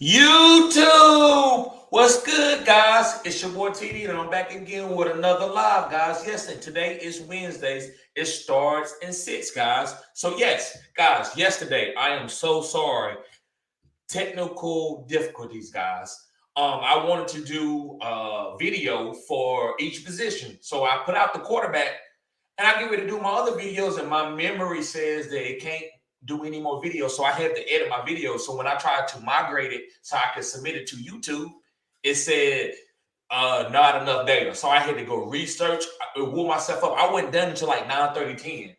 YouTube, what's good, guys? It's your boy TD, and I'm back again with another live, guys. Yes, and today is Wednesdays. It starts in 6, guys. So, yes, guys, yesterday, I am so sorry. Technical difficulties, guys. I wanted to do a video for each position. So, I put out the quarterback, and I get ready to do my other videos, and my memory says that it can't do any more videos. So I had to edit my videos. So when I tried to migrate it so I could submit it to YouTube, it said not enough data. So I had to go research, wool myself up. I wasn't done until like 9:30, 10.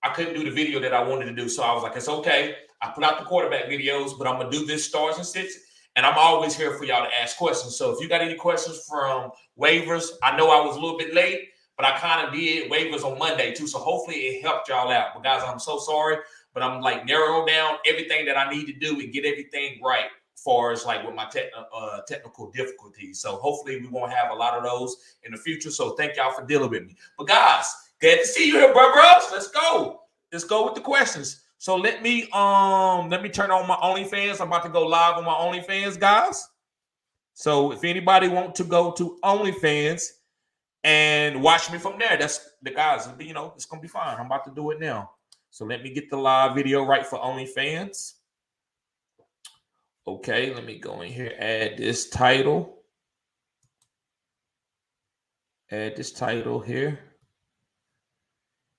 I couldn't do the video that I wanted to do. So I was like, it's okay. I put out the quarterback videos, but I'm going to do this stars and sits. And I'm always here for y'all to ask questions. So if you got any questions from waivers, I know I was a little bit late, but I kind of did waivers on Monday too. So hopefully it helped y'all out. But guys, I'm so sorry, but I'm like narrow down everything that I need to do and get everything right as far as like with my technical difficulties. So hopefully we won't have a lot of those in the future. So thank y'all for dealing with me. But guys, glad to see you here, bros. Let's go. Let's go with the questions. So let me turn on my OnlyFans. I'm about to go live on my OnlyFans, guys. So if anybody want to go to OnlyFans and watch me from there, that's the guys. You know, it's gonna be fine. I'm about to do it now. So let me get the live video right for OnlyFans. Okay, let me go in here. Add this title. Add this title here.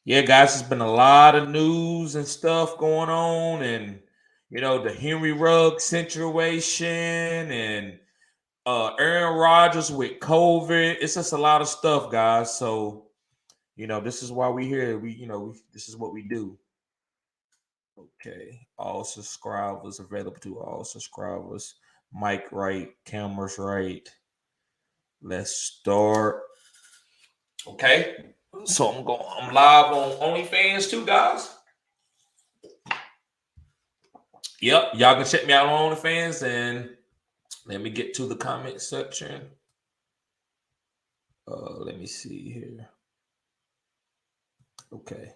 Yeah, guys, there's been a lot of news and stuff going on, and you know, the Henry Ruggs situation and Aaron Rodgers with COVID. It's just a lot of stuff, guys. So, you know, this is why we're here. This is what we do. Okay, all subscribers available to all subscribers. Mic right, cameras right. Let's start. Okay. So I'm live on OnlyFans too, guys. Yep, y'all can check me out on OnlyFans, and let me get to the comment section. Let me see here. Okay.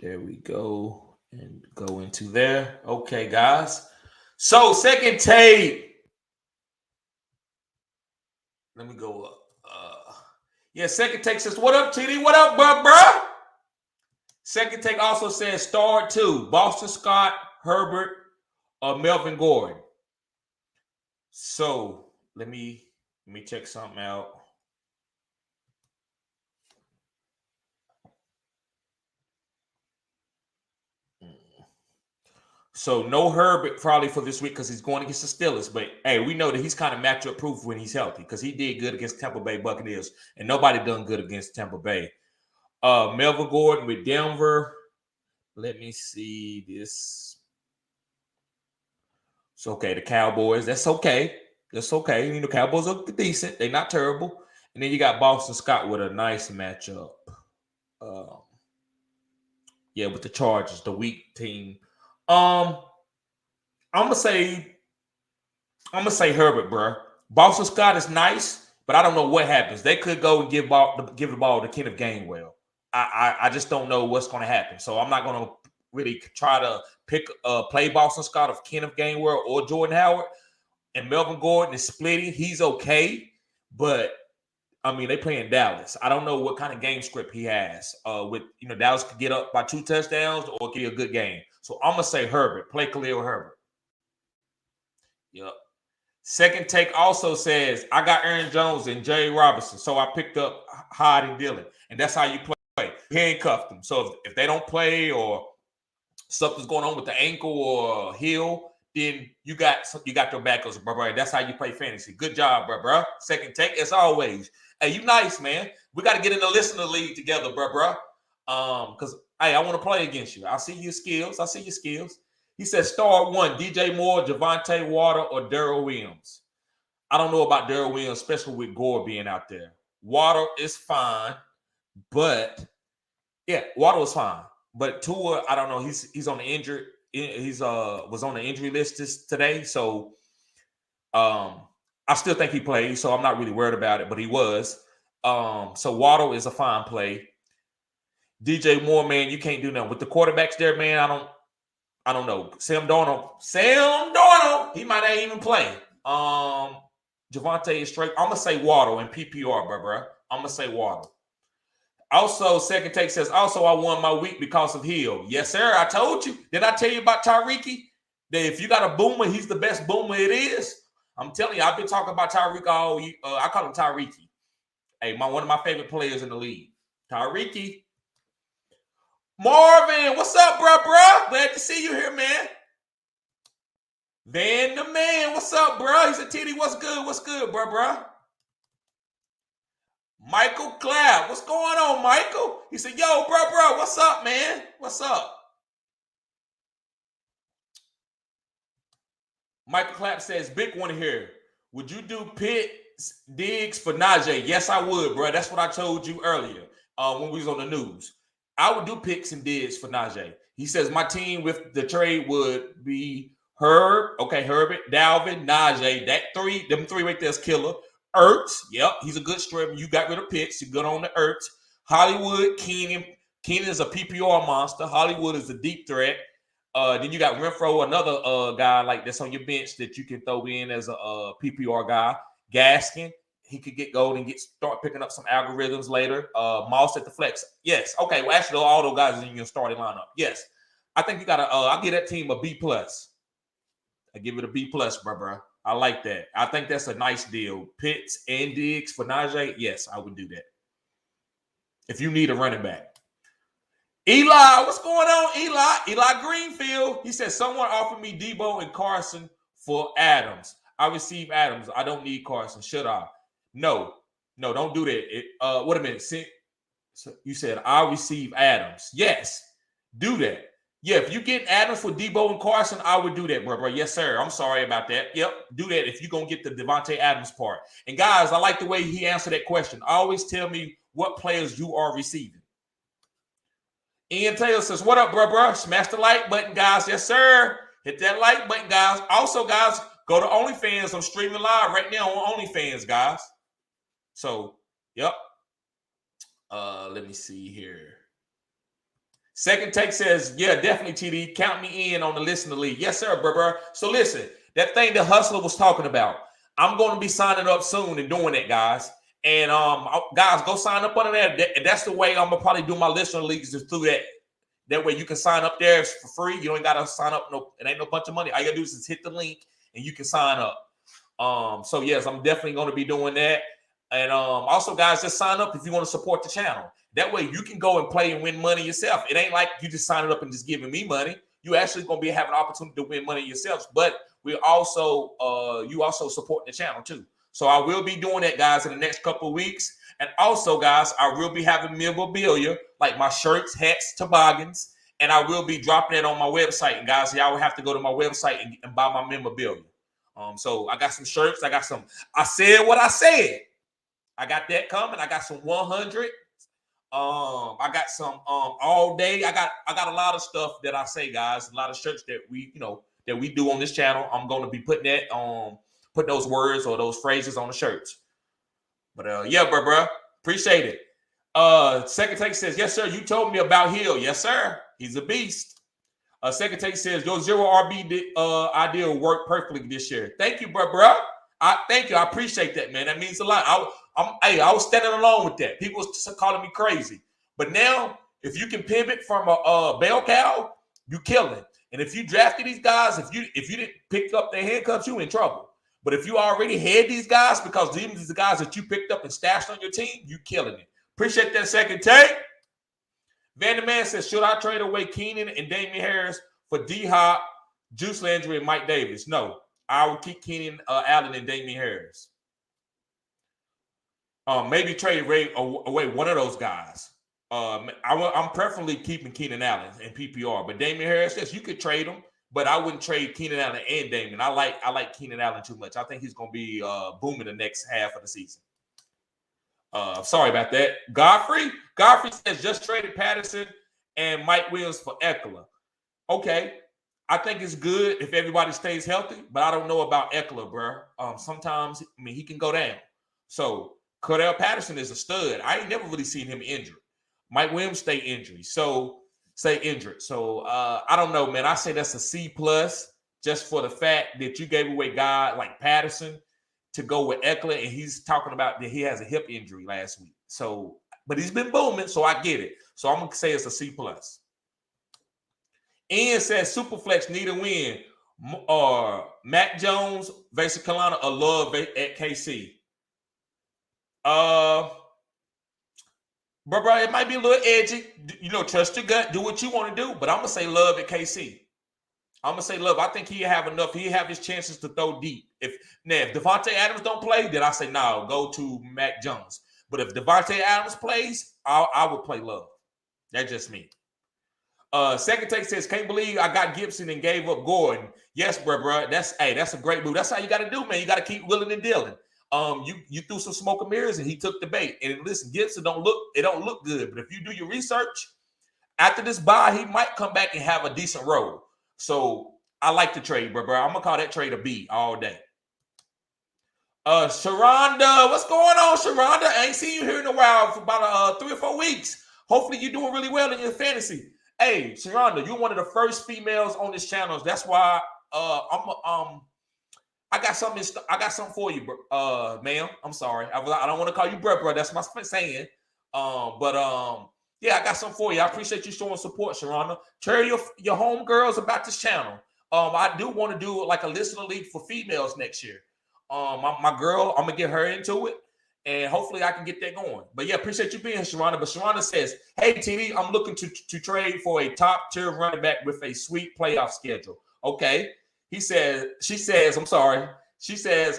There we go. And go into there. Okay, guys. So second tape. Let me go up. Second take says, what up, TD? What up, bruh? Second take also says star 2, Boston Scott, Herbert, Melvin Gordon. So let me check something out. So no Herbert probably for this week because he's going against the Steelers. But hey, we know that he's kind of matchup proof when he's healthy because he did good against Tampa Bay Buccaneers, and nobody done good against Tampa Bay. Melvin Gordon with Denver. Let me see this. It's okay. The Cowboys. That's okay. That's okay. You know, Cowboys are decent. They're not terrible. And then you got Boston Scott with a nice matchup. With the Chargers, the weak team. I'm gonna say Herbert, bro. Boston Scott is nice, but I don't know what happens. They could go and give the ball to Kenneth Gainwell. I just don't know what's going to happen. So I'm not going to really try to play Boston Scott of Kenneth Gainwell or Jordan Howard. And Melvin Gordon is splitting. He's okay, but I mean they playing Dallas. I don't know what kind of game script he has. Dallas could get up by 2 touchdowns or get a good game. So I'm gonna say Herbert. Play Khalil Herbert. Yep. Second take also says I got Aaron Jones and Jay Robinson, so I picked up Hyde and Dillon, and that's how you play. Handcuffed them. So if they don't play or something's going on with the ankle or heel, then you got your backups, bro. That's how you play fantasy. Good job, bro. Second take, as always. Hey, you nice, man. We got to get in the listener league together, bro. Because hey, I want to play against you. I see your skills. He says star 1, DJ Moore, Javonte Water, or Darrell Williams. I don't know about Darrell Williams, especially with Gore being out there. Water is fine, but yeah, Water was fine. But Tua, I don't know. He's on the injured. He's was on the injury list today, so I still think he played. So I'm not really worried about it. But he was. So Waddle is a fine play. DJ Moore, man, you can't do nothing with the quarterbacks there, man. I don't know. Sam Darnold, he might not even play. Javonte is straight. I'm gonna say Waddle in PPR, bro. I'm gonna say Waddle. Also, second take says, also I won my week because of Hill. Yes, sir. I told you. Did I tell you about Tyrek? That if you got a boomer, he's the best boomer it is. I'm telling you, I've been talking about Tyrek all. I call him Tyrek. Hey, one of my favorite players in the league. Tyrek. Marvin, what's up, bro? Glad to see you here, man. Van the man, what's up, bro? He said, Titty, what's good, bro? Michael Clapp, what's going on, Michael? He said, yo, bro, what's up, man? What's up? Michael Clapp says, big one here. Would you do Pitts, Diggs for Najee? Yes, I would, bro. That's what I told you earlier when we was on the news. I would do Pitts and Diggs for Najee. He says, my team with the trade would be Herbert, Dalvin, Najee. Them three right there is killer. Ertz, yep, he's a good streamer. You got rid of Pitts. You're good on the Ertz. Hollywood, Keenan. Keenan is a PPR monster. Hollywood is a deep threat. Then you got Renfro, another guy like that's on your bench that you can throw in as a PPR guy. Gaskin, he could get gold and start picking up some algorithms later. Moss at the flex. Yes. Okay. Well, actually, all those guys in your starting lineup. Yes. I think you got to. I'll give that team a B+. I give it a B+, bro. I like that. I think that's a nice deal. Pitts and Diggs for Najee. Yes, I would do that. If you need a running back. Eli, what's going on, Eli Greenfield. He said, someone offered me Debo and Carson for Adams. I received Adams. I don't need Carson. Should I? No, don't do that. Wait a minute. You said, I receive Adams. Yes, do that. Yeah, if you get Adams for Debo and Carson, I would do that, bro. Yes, sir. I'm sorry about that. Yep, do that if you're going to get the Devontae Adams part. And, guys, I like the way he answered that question. Always tell me what players you are receiving. Ian Taylor says, what up, bro? Smash the like button, guys. Yes, sir. Hit that like button, guys. Also, guys, go to OnlyFans. I'm streaming live right now on OnlyFans, guys. So, yep. Let me see here. Second take says, yeah, definitely, TD. Count me in on the listener league. Yes, sir, bro. So, listen, that thing that Hustler was talking about, I'm going to be signing up soon and doing that, guys. And guys, go sign up under that. And that's the way I'm gonna probably do my listener leagues is through that. That way you can sign up there for free. You ain't gotta sign up. It ain't no bunch of money. All you gotta do is just hit the link and you can sign up. So yes, I'm definitely gonna be doing that. And also, guys, just sign up if you want to support the channel. That way you can go and play and win money yourself. It ain't like you just signing up and just giving me money. You actually gonna be having an opportunity to win money yourselves. But we also you also support the channel too. So I will be doing that, guys, in the next couple of weeks. And also, guys, I will be having memorabilia, like my shirts, hats, toboggans, and I will be dropping it on my website. And, guys, y'all will have to go to my website and buy my memorabilia. So I got some shirts. I said what I said. I got that coming. I got some 100. I got some all day. I got a lot of stuff that I say, guys, a lot of shirts that we do on this channel. I'm going to be putting that on. Put those words or those phrases on the shirts. But yeah, bro. Appreciate it. Second take says, yes, sir. You told me about Hill. Yes, sir. He's a beast. Second take says, your 0 RB idea worked perfectly this year. Thank you, bro. Thank you. I appreciate that, man. That means a lot. I was standing alone with that. People was calling me crazy. But now, if you can pivot from a bell cow, you killing. And if you drafted these guys, if you didn't pick up their handcuffs, you in trouble. But if you already had these guys, because these are the guys that you picked up and stashed on your team, you killing it. Appreciate that second take. Vanderman says, should I trade away Keenan and Damian Harris for D-Hop, Juice Landry, and Mike Davis? No, I would keep Keenan Allen and Damian Harris. Maybe trade away one of those guys. I'm preferably keeping Keenan Allen in PPR, but Damian Harris, yes, you could trade him. But I wouldn't trade Keenan Allen and Damon. I like Keenan Allen too much. I think he's going to be booming the next half of the season. Sorry about that. Godfrey says just traded Patterson and Mike Williams for Eckler. Okay. I think it's good if everybody stays healthy, but I don't know about Eckler, bro. Sometimes, he can go down. So Cordell Patterson is a stud. I ain't never really seen him injured. Mike Williams stay injured. So say injured. So I don't know, man. I say that's a C plus just for the fact that you gave away guy like Patterson to go with Eckler, and he's talking about that he has a hip injury last week. So, but he's been booming, so I get it. So I'm gonna say it's a C plus. Ian says Superflex need a win. Mac Jones versus Carolina or Love at KC. Bro, it might be a little edgy. You know, trust your gut. Do what you want to do. But I'm going to say Love at KC. I'm going to say Love. I think he'll have enough. He'll have his chances to throw deep. If Devontae Adams don't play, then I say, no, go to Mac Jones. But if Devontae Adams plays, I would play Love. That's just me. Second take says, can't believe I got Gibson and gave up Gordon. Yes, bro. That's a great move. That's how you got to do, man. You got to keep willing and dealing. You threw some smoke and mirrors and he took the bait. And listen, Gibson don't look good. But if you do your research, after this bye, he might come back and have a decent role. So I like the trade, bro. I'm gonna call that trade a B all day. Sharonda, what's going on, Sharonda? I ain't seen you here in a while for about 3 or 4 weeks. Hopefully you're doing really well in your fantasy. Hey, Sharonda, you're one of the first females on this channel. That's why I got something for you, ma'am. I'm sorry. I don't want to call you bro. That's my saying. Yeah, I got something for you. I appreciate you showing support, Sharonda. Tell your homegirls about this channel. I do want to do like a listener league for females next year. My girl, I'm gonna get her into it, and hopefully I can get that going. But yeah, appreciate you being here, Sharonda. But Sharonda says, "Hey, TV, I'm looking to trade for a top tier running back with a sweet playoff schedule." Okay. She says,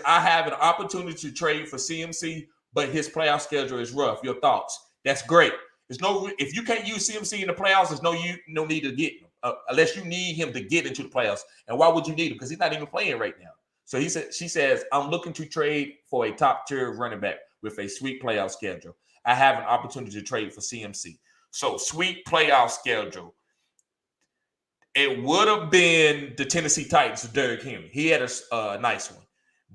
I have an opportunity to trade for CMC, but his playoff schedule is rough. Your thoughts? That's great. If you can't use CMC in the playoffs, there's no need to get him unless you need him to get into the playoffs. And why would you need him? Because he's not even playing right now. So she says, I'm looking to trade for a top tier running back with a sweet playoff schedule. I have an opportunity to trade for CMC. So sweet playoff schedule. It would have been the Tennessee Titans with Derrick Henry. He had a nice one.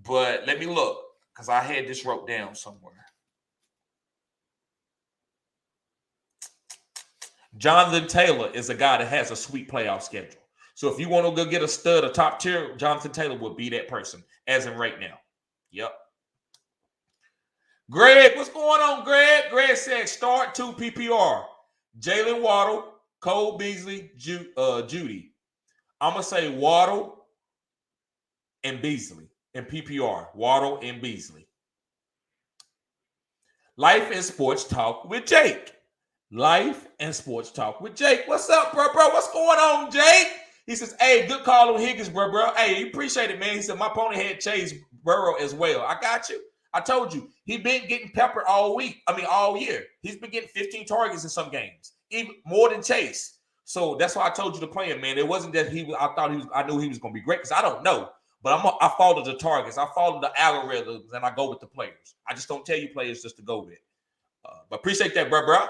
But let me look because I had this wrote down somewhere. Jonathan Taylor is a guy that has a sweet playoff schedule. So if you want to go get a stud, a top tier, Jonathan Taylor would be that person as in right now. Yep. Greg, what's going on, Greg? Greg said start 2 PPR. Jalen Waddle, Cole Beasley, Judy. I'm going to say Waddle and Beasley in PPR. Waddle and Beasley. Life and Sports Talk with Jake. Life and Sports Talk with Jake. What's up, bro? What's going on, Jake? He says, hey, good call on Higgins, bro. Hey, you appreciate it, man. He said, my opponent had Chase Burrow as well. I got you. I told you. He been getting peppered all year. He's been getting 15 targets in some games, even more than Chase. So that's why I told you to play him, man. It wasn't that I knew he was going to be great because I don't know. But I follow the targets. I follow the algorithms, and I go with the players. I just don't tell you players just to go with. But appreciate that, bro.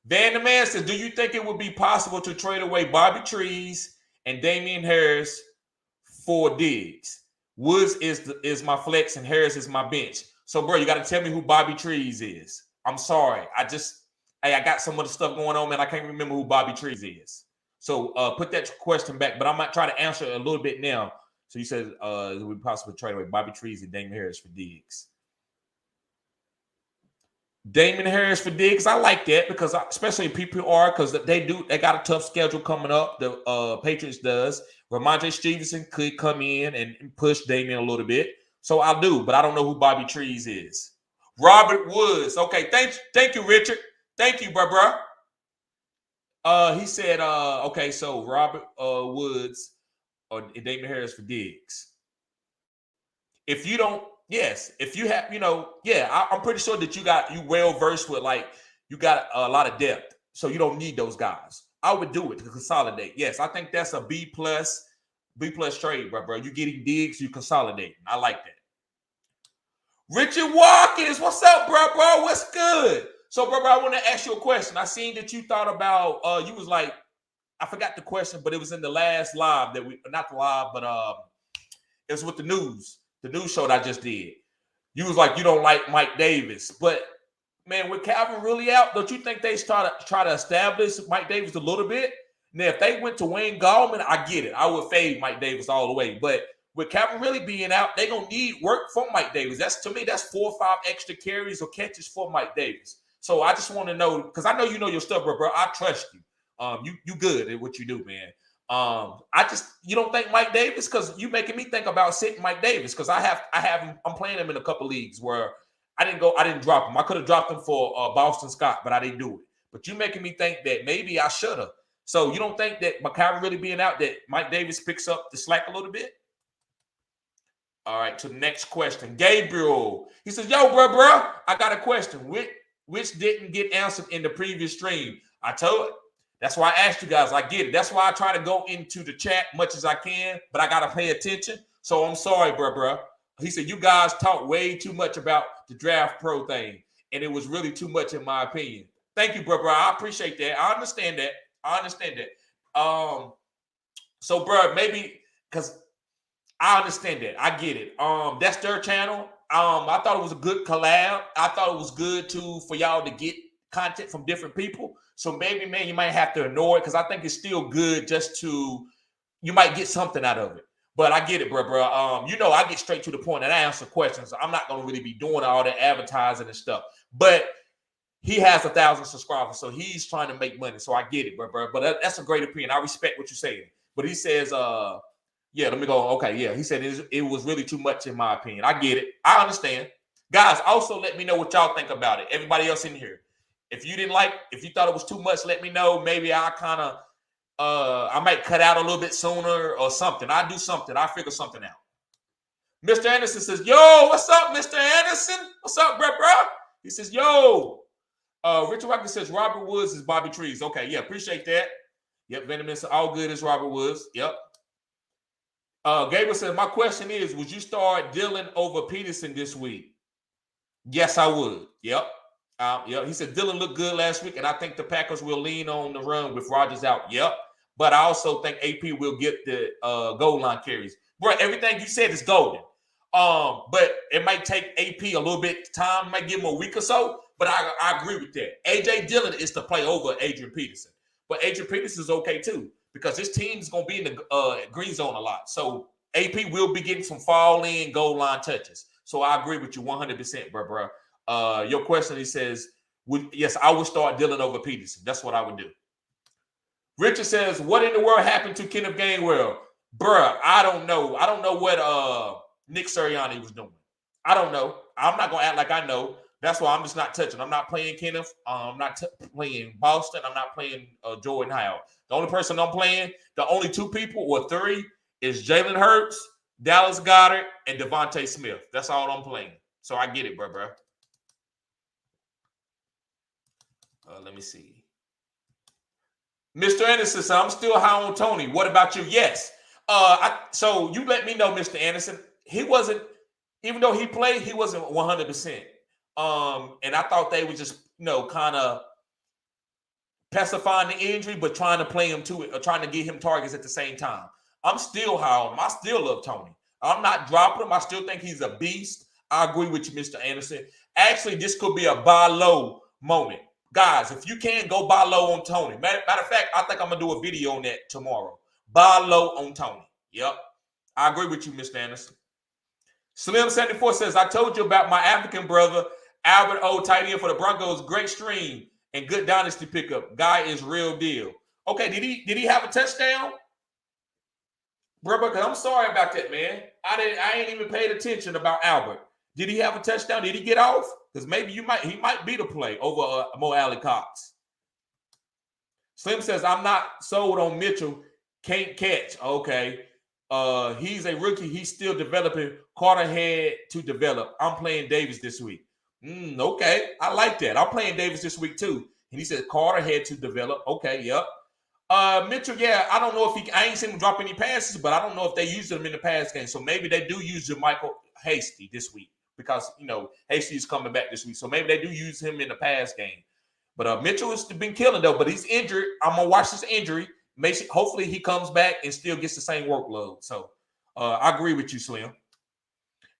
Van the Man says, do you think it would be possible to trade away Bobby Trees and Damian Harris for Diggs? Woods is my flex and Harris is my bench. So, bro, you got to tell me who Bobby Trees is. I'm sorry. I got some of the stuff going on, man. I can't remember who Bobby Trees is. So put that question back, but I might try to answer it a little bit now. So you said it would be possible to trade away Bobby Trees and Damian Harris for Diggs. Damian Harris for Diggs, I like that because especially in PPR because they got a tough schedule coming up. The Patriots does. Ramondre Stevenson could come in and push Damian a little bit, so I do, but I don't know who Bobby Trees is. Robert Woods, okay, thank you, Richard, thank you, bro. He said, okay, so Robert Woods or Damian Harris for Diggs. If you don't. Yes, if you have, I'm pretty sure that you well versed with you got a lot of depth, so you don't need those guys. I would do it to consolidate. Yes, I think that's a B plus trade, bro. You getting Diggs, you consolidating. I like that. Richard Watkins, what's up, bro? What's good? So, bro, I want to ask you a question. I seen that you thought about. You was like, I forgot the question, but it was in the last live not the live, but it was with the news show that I just did. You was like, you don't like Mike Davis, but man, with Calvin really out, don't you think they try to establish Mike Davis a little bit? Now, if they went to Wayne Gallman, I get it. I would fade Mike Davis all the way. But with Calvin really being out, they're going to need work from Mike Davis. To me, that's 4 or 5 extra carries or catches for Mike Davis. So I just want to know, because I know you know your stuff, bro. I trust you. You good at what you do, man. You don't think Mike Davis, because you making me think about sitting Mike Davis, because I'm playing him in a couple leagues where I didn't drop him. I could have dropped him for Boston Scott, but I didn't do it. But you making me think that maybe I should have. So you don't think that McCarron really being out, that Mike Davis picks up the slack a little bit? All right, to the next question. Gabriel, he says, yo, bro, I got a question. Which didn't get answered in the previous stream. I told it. That's why I asked you guys. I get it. That's why I try to go into the chat much as I can, but I got to pay attention. So I'm sorry, bro. He said, you guys talk way too much about the draft pro thing, and it was really too much in my opinion. Thank you, bro. I appreciate that. I understand that. So, bro, maybe because I understand that. I get it. That's their channel. I thought it was a good collab. I thought it was good for y'all to get content from different people. So maybe, man, you might have to ignore it, because I think it's still good you might get something out of it. But I get it, bro. I get straight to the point and I answer questions. I'm not going to really be doing all the advertising and stuff. But he has 1,000 subscribers, so he's trying to make money. So I get it, bro. But that's a great opinion. I respect what you're saying. But he says, yeah, let me go. Okay, yeah. He said it was really too much in my opinion. I get it. I understand. Guys, also let me know what y'all think about it. Everybody else in here. If you thought it was too much, let me know. Maybe I might cut out a little bit sooner or something. I'll do something. I'll figure something out. Mr. Anderson says, yo, what's up, Mr. Anderson? What's up, bro? He says, yo. Richard Rocker says, Robert Woods is Bobby Trees. Okay, yeah, appreciate that. Yep, Venomous, all good as Robert Woods. Yep. Gabriel says, my question is, would you start Dillon over Peterson this week? Yes, I would. Yep. He said Dillon looked good last week, and I think the Packers will lean on the run with Rodgers out. Yep. But I also think AP will get the goal line carries. Bro, everything you said is golden. But it might take AP a little bit time, might give him a week or so. But I agree with that. A.J. Dillon is to play over Adrian Peterson. But Adrian Peterson is okay too, because his team is going to be in the green zone a lot. So AP will be getting some fall-in goal line touches. So I agree with you 100%, bro. Your question, he says, yes, I would start Dillon over Peterson. That's what I would do. Richard says, what in the world happened to Kenneth Gainwell? Bruh, I don't know. I don't know what Nick Sirianni was doing. I don't know. I'm not going to act like I know. That's why I'm just not touching. I'm not playing Kenneth. I'm not playing Boston. I'm not playing Jordan Howard. The only person I'm playing, the only 2 people or 3 is Jalen Hurts, Dallas Goedert, and Devontae Smith. That's all I'm playing. So I get it, bro. Let me see. Mr. Anderson says, I'm still high on Tony. What about you? Yes. So you let me know, Mr. Anderson. He wasn't, even though he played, he wasn't 100%. And I thought they were just, kind of pacifying the injury, but trying to play him to it, or trying to get him targets at the same time. I'm still high on him. I still love Tony. I'm not dropping him. I still think he's a beast. I agree with you, Mr. Anderson. Actually, this could be a buy low moment. Guys, if you can, go buy low on Tony. Matter of fact, I think I'm going to do a video on that tomorrow. Buy low on Tony. Yep. I agree with you, Mr. Anderson. Slim74 says, I told you about my African brother, Albert O, tight end for the Broncos. Great stream and good dynasty pickup. Guy is real deal. Okay, did he have a touchdown? Bro, because I'm sorry about that, man. I ain't even paid attention about Albert. Did he have a touchdown? Did he get off? Because maybe he might be the play over Mo Alley Cox. Slim says, I'm not sold on Mitchell. Can't catch. Okay. He's a rookie. He's still developing. Carter had to develop. I'm playing Davis this week. Okay. I like that. I'm playing Davis this week too. And he said Carter had to develop. Okay. Yep. Mitchell, yeah, I don't know if I ain't seen him drop any passes, but I don't know if they used him in the pass game. So maybe they do use Michael Hasty this week, because, Hasty is coming back this week. So maybe they do use him in the pass game. But Mitchell has been killing, though, but he's injured. I'm going to watch this injury. Hopefully he comes back and still gets the same workload. So I agree with you, Slim.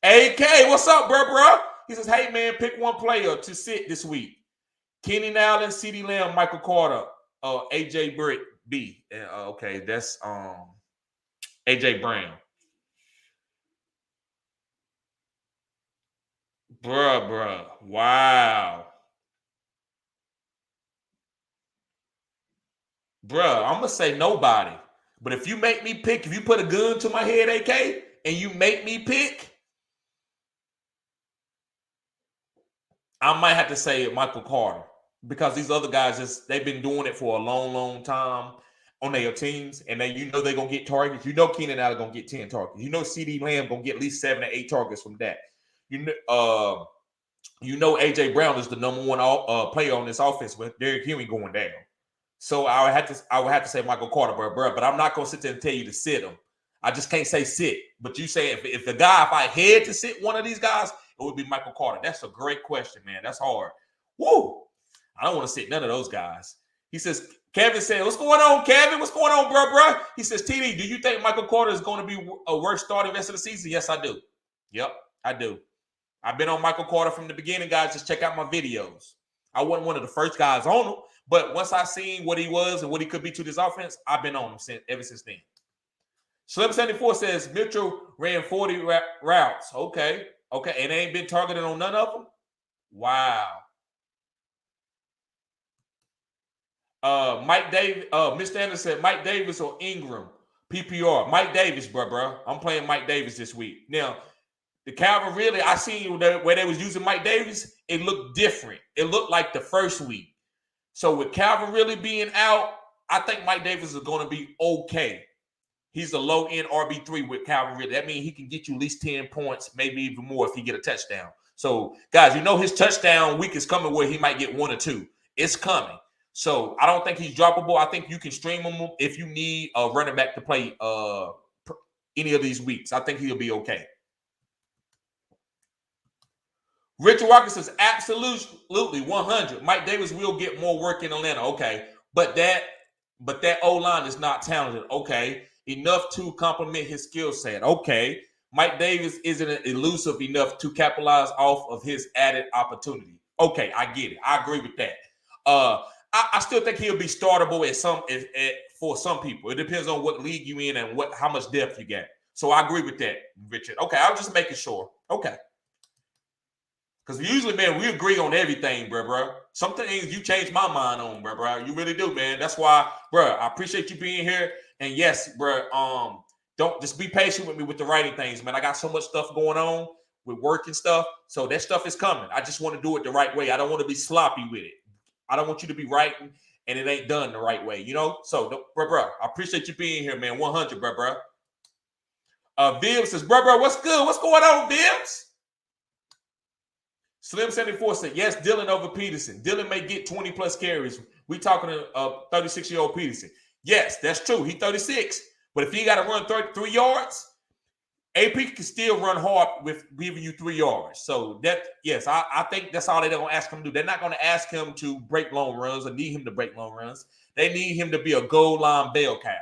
AK, what's up, bro? He says, hey, man, pick one player to sit this week. Keenan Allen, CeeDee Lamb, Michael Carter, AJ Britt B. Okay, that's AJ Brown. Bruh. Wow. Bruh, I'm gonna say nobody. But if you make me pick, if you put a gun to my head, AK, and you make me pick, I might have to say Michael Carter. Because these other guys they've been doing it for a long time on their teams, and they're gonna get targets. You know Keenan Allen gonna get 10 targets. You know CeeDee Lamb gonna get at least 7 or 8 targets from that. You know AJ Brown is the number one player on this offense with Derrick Henry going down. So I would have to say Michael Carter, bro. But I'm not gonna sit there and tell you to sit him. I just can't say sit. But you say if I had to sit one of these guys, it would be Michael Carter. That's a great question, man. That's hard. Woo! I don't want to sit none of those guys. He says, Kevin said, what's going on, Kevin? What's going on, bro? He says, TD, do you think Michael Carter is going to be a worse starter the rest of the season? Yes, I do. Yep, I do. I've been on Michael Carter from the beginning, guys. Just check out my videos. I wasn't one of the first guys on him, but once I seen what he was and what he could be to this offense, I've been on him ever since then. Slim74 says, Mitchell ran 40 routes. Okay, and they ain't been targeted on none of them? Wow. Mike Davis, Mr. Anderson said Mike Davis or Ingram, PPR. Mike Davis, bro. I'm playing Mike Davis this week. Now, the Calvin really, I seen where they was using Mike Davis, it looked different. It looked like the first week. So with Calvin really being out, I think Mike Davis is going to be okay. He's a low-end RB3 with Calvin Ridley. That means he can get you at least 10 points, maybe even more if he get a touchdown. So, guys, you know his touchdown week is coming where he might get 1 or 2. It's coming. So, I don't think he's droppable. I think you can stream him if you need a running back to play any of these weeks. I think he'll be okay. Richard Walker says, absolutely, 100. Mike Davis will get more work in Atlanta. Okay. But that O-line is not talented. Okay. Enough to complement his skill set. Okay. Mike Davis isn't elusive enough to capitalize off of his added opportunity. Okay, I get it. I agree with that. I still think he'll be startable for some people. It depends on what league you in and how much depth you get. So I agree with that, Richard. Okay, I was just making sure. Okay. Because usually, man, we agree on everything, bro. Some things you change my mind on, bro. You really do, man. That's why, bro, I appreciate you being here. And yes, bro, don't just be patient with me with the writing things, man. I got so much stuff going on with work and stuff. So that stuff is coming. I just want to do it the right way. I don't want to be sloppy with it. I don't want you to be writing and it ain't done the right way, you know? So, bro, I appreciate you being here, man. 100, bro. Vibs says, bro, what's good? What's going on, Vibs? Slim74 said, yes, Dylan over Peterson. Dylan may get 20-plus carries. We talking to 36-year-old Peterson. Yes, that's true. He's 36. But if he got to run 33 yards, AP can still run hard with giving you 3 yards. So, I think that's all they're going to ask him to do. They're not going to ask him to break long runs or need him to break long runs. They need him to be a goal line bell cow.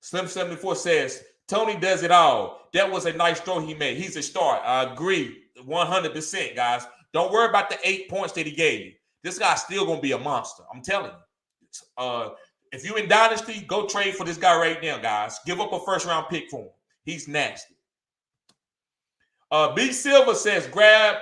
Slim74 says, Tony does it all. That was a nice throw he made. He's a start. I agree 100%, guys. Don't worry about the 8 points that he gave you. This guy's still going to be a monster. I'm telling you. If you're in Dynasty, go trade for this guy right now, guys. Give up a first-round pick for him. He's nasty. B. Silva says, grab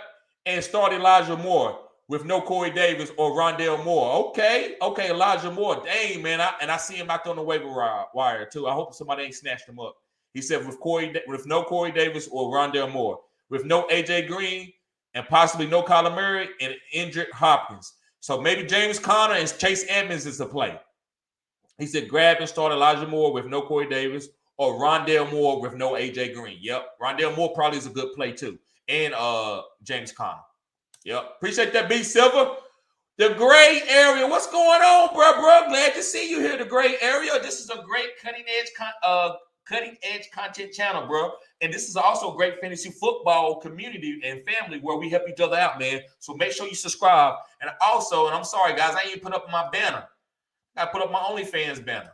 and start Elijah Moore with no Corey Davis or Rondale Moore. Okay, Elijah Moore. Dang, man. I see him out there on the waiver wire, too. I hope somebody ain't snatched him up. He said with no Corey Davis or Rondale Moore, with no A.J. Green and possibly no Kyler Murray and injured Hopkins. So maybe James Conner and Chase Edmonds is the play. He said grab and start Elijah Moore with no Corey Davis or Rondale Moore with no A.J. Green. Yep, Rondale Moore probably is a good play too. And James Conner. Yep, appreciate that, B. Silver. The gray area. What's going on, bro? Glad to see you here, the gray area. This is a great cutting edge content channel, bro. And this is also a great fantasy football community and family where we help each other out, man. So make sure you subscribe. And also, and I'm sorry, guys, I ain't put up my banner. I put up my OnlyFans banner.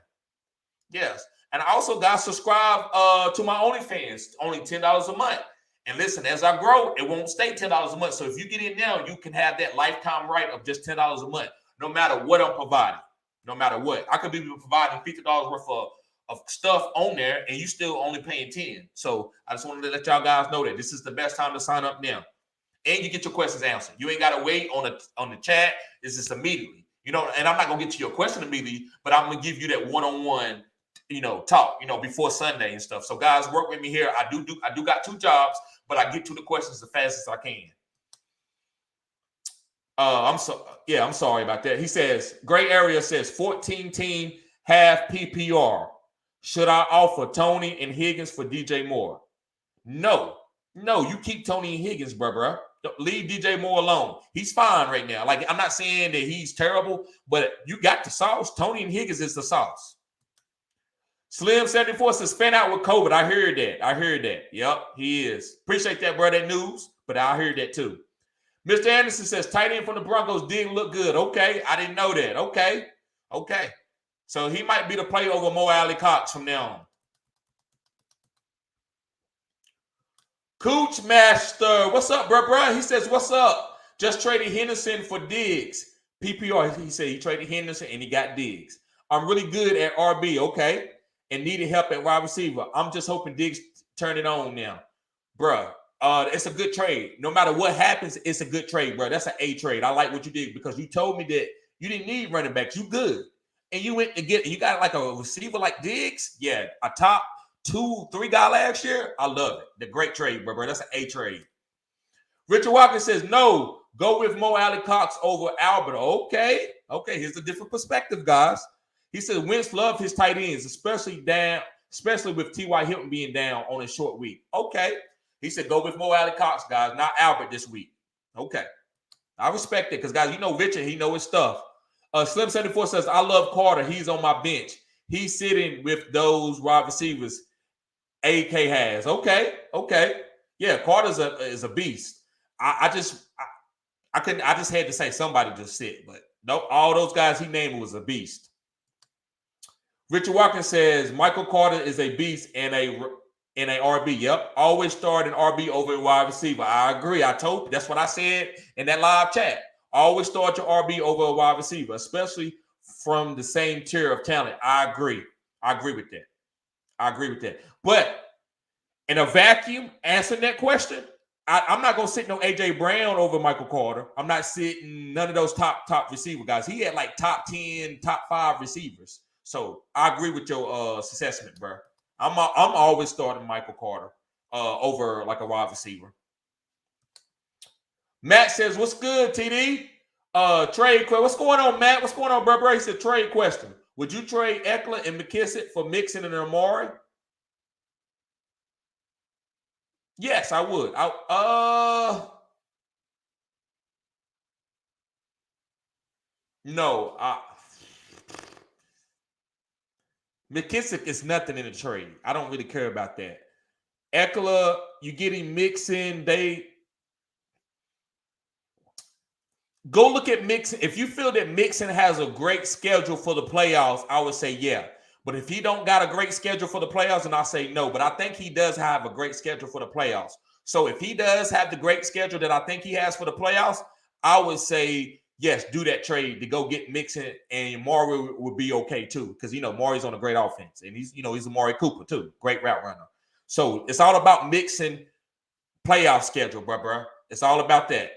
Yes. And also, guys, subscribe to my OnlyFans. Only $10 a month. And listen, as I grow, it won't stay $10 a month. So if you get in now, you can have that lifetime right of just $10 a month, no matter what I'm providing. No matter what. I could be providing $50 worth of stuff on there, and you still only paying 10. So I just wanted to let y'all guys know that this is the best time to sign up now. And you get your questions answered. You ain't got to wait on the chat. It's just immediately. And I'm not going to get to your question immediately, but I'm going to give you that one-on-one, talk, before Sunday and stuff. So guys, work with me here. I do got 2 jobs, but I get to the questions as fast as I can. I'm sorry about that. He says, Gray Area says 14-team half PPR. Should I offer Tony and Higgins for DJ Moore? No, you keep Tony and Higgins, bro. Leave DJ Moore alone. He's fine right now. Like, I'm not saying that he's terrible, but you got the sauce. Tony and Higgins is the sauce. Slim74 says, fan out with COVID. I heard that. Yep, he is. Appreciate that, bro, that news, but I heard that too. Mr. Anderson says, tight end from the Broncos didn't look good. Okay, I didn't know that. Okay. So he might be the play over Mo Alley Cox from now on. Cooch Master, what's up, bro? He says, what's up? Just traded Henderson for Diggs. PPR, he said he traded Henderson and he got Diggs. I'm really good at RB, okay, and needed help at wide receiver. I'm just hoping Diggs turn it on now. Bruh, it's a good trade. No matter what happens, it's a good trade, bro. That's an A trade. I like what you did because you told me that you didn't need running backs. You good. And you went to you got like a receiver like Diggs. Yeah, a top 2-3 guy last year. I love it. The great trade, bro. That's an A trade. Richard Watkins says, no, go with Mo Alley Cox over Albert. Okay. Here's a different perspective, guys. He says, Wentz loved his tight ends, especially with T.Y. Hilton being down on a short week. Okay. He said, go with Mo Alley Cox, guys, not Albert this week. Okay. I respect it because, guys, Richard, he know his stuff. Slim74 says, I love Carter. He's on my bench. He's sitting with those wide receivers AK has. Okay. Yeah, Carter is a beast. I just had to say somebody just sit, but no, all those guys he named was a beast. Richard Watkins says Michael Carter is a beast and a RB. Yep, always start an RB over a wide receiver. I agree. That's what I said in that live chat. Always start your RB over a wide receiver, especially from the same tier of talent. I agree with that. But in a vacuum, answering that question, I'm not going to sit no A.J. Brown over Michael Carter. I'm not sitting none of those top receiver guys. He had like top 10, top 5 receivers. So I agree with your assessment, bro. I'm always starting Michael Carter over like a wide receiver. Matt says, what's good, TD? Trade question. What's going on, Matt? What's going on, bro? He said, trade question. Would you trade Eckler and McKissick for Mixon and Amari? Yes, I would. No. McKissick is nothing in the trade. I don't really care about that. Eckler, you getting Mixon, go look at Mixon. If you feel that Mixon has a great schedule for the playoffs, I would say yeah. But if he don't got a great schedule for the playoffs, then I'll say no. But I think he does have a great schedule for the playoffs. So if he does have the great schedule that I think he has for the playoffs, I would say yes, do that trade to go get Mixon, and Amari would be okay too. Because Amari's on a great offense. And he's Amari Cooper too. Great route runner. So it's all about Mixon playoff schedule, bro. It's all about that.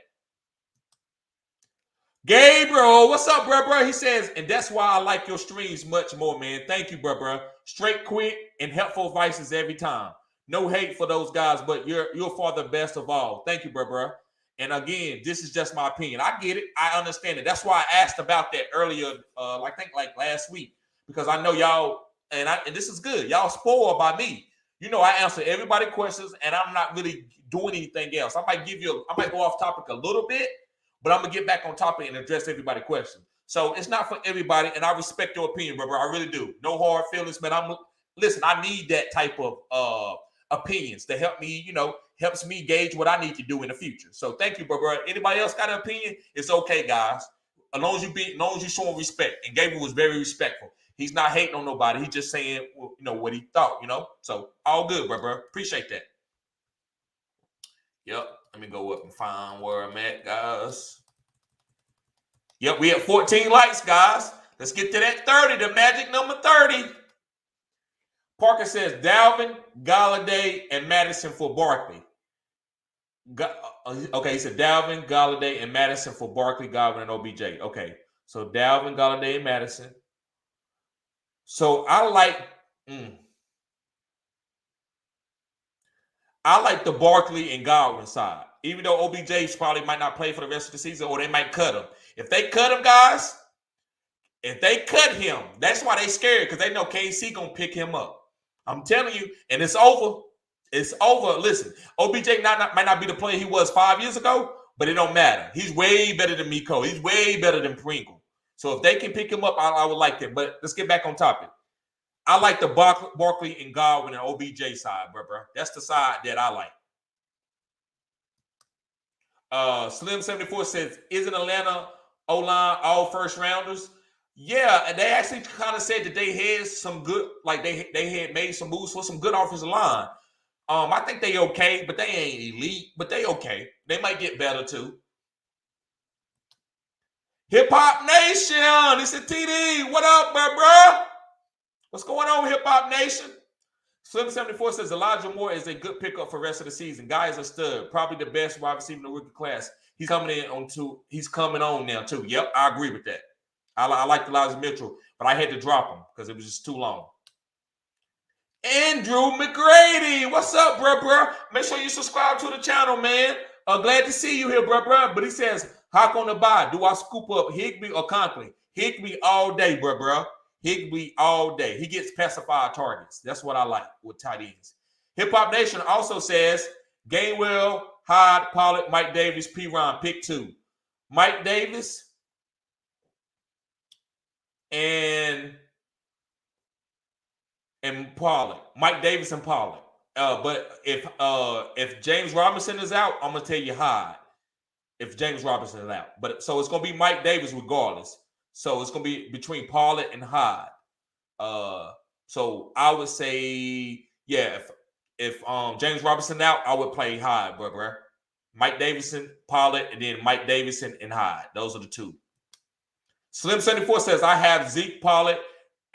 Gabriel, what's up, bro? He says, and that's why I like your streams much more, man. Thank you, bro. Straight, quick, and helpful advices every time. No hate for those guys, but you're for the best of all. Thank you, bro. And again, this is just my opinion. I get it. I understand it. That's why I asked about that earlier, I think like last week, because I know y'all, and this is good. Y'all spoiled by me. I answer everybody's questions, and I'm not really doing anything else. I might go off topic a little bit, but I'm going to get back on topic and address everybody's question. So it's not for everybody, and I respect your opinion, bro. I really do. No hard feelings, man. Listen, I need that type of opinions to help me, helps me gauge what I need to do in the future. So thank you, bro. Anybody else got an opinion? It's okay, guys. As long as you showing respect. And Gabriel was very respectful. He's not hating on nobody. He's just saying, what he thought, So all good, bro. Appreciate that. Yep. Let me go up and find where I'm at, guys. Yep, we have 14 likes, guys. Let's get to that 30, the magic number 30. Parker says Dalvin, Galladay, and Madison for Barkley. Okay, he said Dalvin, Galladay, and Madison for Barkley, Godwin, and OBJ. Okay, so Dalvin, Galladay, and Madison. So I like the Barkley and Godwin side, even though OBJ probably might not play for the rest of the season, or they might cut him. If they cut him, guys, if they cut him, that's why they scared, because they know KC gonna pick him up. I'm telling you, and it's over. It's over. Listen, OBJ might not be the player he was 5 years ago, but it don't matter. He's way better than Miko. He's way better than Pringle. So if they can pick him up, I would like that. But let's get back on topic. I like the Barkley and Godwin and OBJ side, bro. That's the side that I like. Slim74 says, isn't Atlanta O-line all first rounders? Yeah, and they actually kind of said that they had some good, like they had made some moves for some good offensive line. I think they okay, but they ain't elite, but they okay. They might get better too. Hip Hop Nation, it's a TD. What up, bro? What's going on, Hip Hop Nation? Slim74 says Elijah Moore is a good pickup for the rest of the season. Guy is a stud, probably the best wide receiver in the rookie class. He's coming on now too. Yep, I agree with that. I like Elijah Mitchell, but I had to drop him because it was just too long. Andrew McGrady, what's up, bro? Make sure you subscribe to the channel, man. Glad to see you here, bro. But he says, hop on the buy. Do I scoop up Higbee or Conklin? Higbee all day, bro. Higbee all day. He gets pacified targets. That's what I like with tight ends. Hip Hop Nation also says, Gainwell, Hyde, Pollard, Mike Davis, P-Ron, pick 2. Mike Davis and Pollard. Mike Davis and Pollard. But if James Robinson is out, I'm gonna tell you Hyde. If James Robinson is out, but so it's gonna be Mike Davis regardless. So it's gonna be between Pollard and Hyde. So I would say, yeah, if James Robinson out, I would play Hyde, bro. Mike Davison, Pollard, and then Mike Davison and Hyde. Those are the two. Slim74 says I have Zeke, Pollard,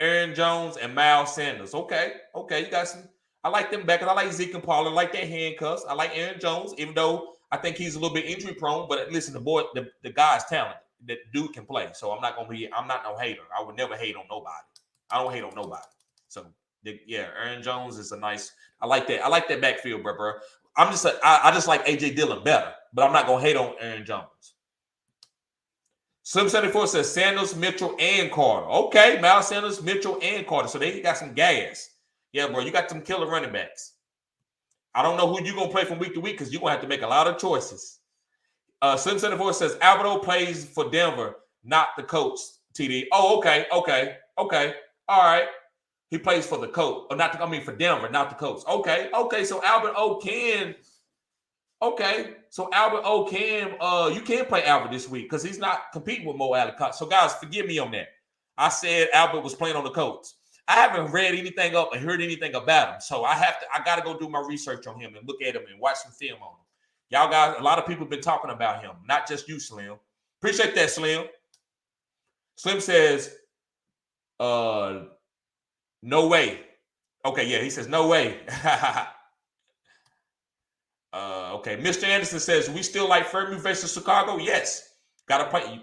Aaron Jones, and Miles Sanders. Okay, you got some. I like them back. I like Zeke and Pollard. I like their handcuffs. I like Aaron Jones, even though I think he's a little bit injury prone. But listen, the guy's talented. That dude can play. So I'm not no hater. I would never hate on nobody. I don't hate on nobody. So Aaron Jones is a nice. I like that. I like that backfield, bro. I just like AJ Dillon better, but I'm not gonna hate on Aaron Jones. Slim74 says Sanders, Mitchell, and Carter. Okay, Miles Sanders, Mitchell, and Carter. So they got some gas. Yeah, bro, you got some killer running backs. I don't know who you're going to play from week to week because you're going to have to make a lot of choices. Slim74 says Alberto plays for Denver, not the coach, TD. Oh, okay. All right. He plays for the coach. Or for Denver, not the coach. Okay. So Albert O can. Okay. So Albert O can, you can play Albert this week because he's not competing with Mo Alley-Cox. So guys, forgive me on that. I said Albert was playing on the Colts. I haven't read anything up and heard anything about him. So I got to go do my research on him and look at him and watch some film on him. Y'all guys, a lot of people have been talking about him, not just you, Slim. Appreciate that, Slim. Slim says, no way. Okay, yeah, he says, no way. Okay, Mr. Anderson says, we still like Fairview versus Chicago? Yes. Got to play.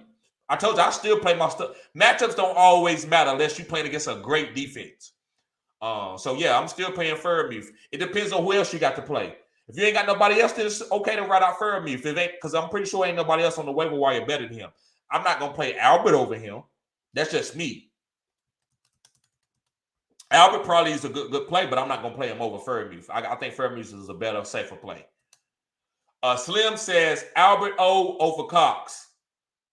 I told you, I still play my stuff. Matchups don't always matter unless you're playing against a great defense. So, yeah, I'm still playing Fairview. It depends on who else you got to play. If you ain't got nobody else, then it's okay to write out Fairview. If it ain't, because I'm pretty sure ain't nobody else on the waiver wire better than him. I'm not going to play Albert over him. That's just me. Albert probably is a good play, but I'm not going to play him over Fairview. I think Fairview is a better, safer play. Slim says Albert O over Cox.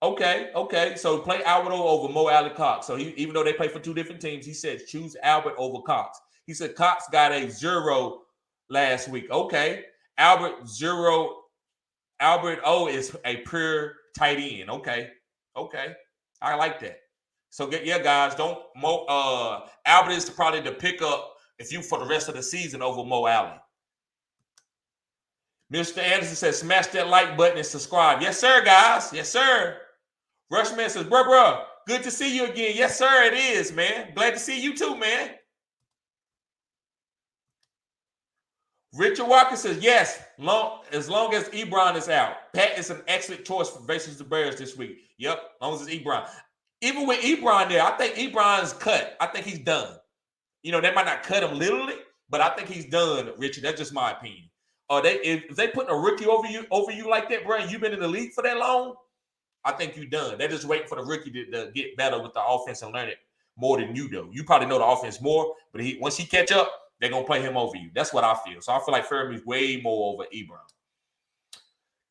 Okay. So play Albert O over Mo Alley-Cox. So even though they play for two different teams, he said choose Albert over Cox. He said Cox got a 0 last week. Okay. Albert O is a pure tight end. Okay. I like that. So guys, Albert is probably the pickup if you for the rest of the season over Mo Alley. Mr. Anderson says, smash that like button and subscribe. Yes, sir, guys. Yes, sir. Rushman says, bro, good to see you again. Yes, sir, it is, man. Glad to see you too, man. Richard Walker says, yes, as long as Ebron is out. Pat is an excellent choice for versus the Bears this week. Yep, as long as it's Ebron. Even with Ebron there, I think Ebron's cut. I think he's done. You know, they might not cut him literally, but I think he's done, Richard. That's just my opinion. If they put a rookie over you like that, bro, and you've been in the league for that long, I think you're done. They're just waiting for the rookie to get better with the offense and learn it more than you do. You probably know the offense more, but once he catch up, they're going to play him over you. That's what I feel. So I feel like Fermi's way more over Ebron.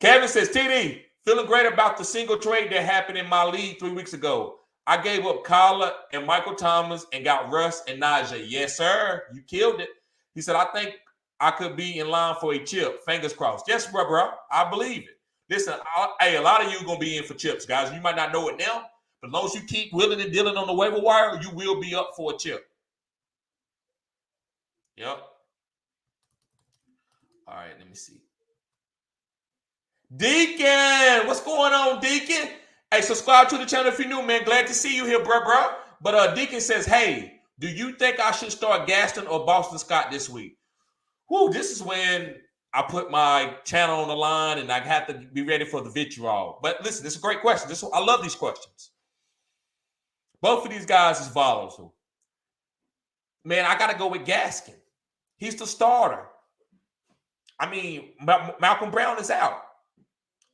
Kevin says, TD, feeling great about the single trade that happened in my league 3 weeks ago. I gave up Kyler and Michael Thomas and got Russ and Najee. Yes, sir. You killed it. He said, I think I could be in line for a chip. Fingers crossed. Yes, bro. I believe it. Listen, a lot of you are going to be in for chips, guys. You might not know it now, but as long as you keep willing and dealing on the waiver wire, you will be up for a chip. Yep. All right, let me see. Deacon, what's going on, Deacon? Hey, subscribe to the channel if you're new, man. Glad to see you here, bro. But Deacon says, hey, do you think I should start Gaston or Boston Scott this week? Whoo, this is when I put my channel on the line and I have to be ready for the vitriol. But listen, this is a great question. I love these questions. Both of these guys is volatile. Man, I got to go with Gaskin. He's the starter. I mean, Malcolm Brown is out.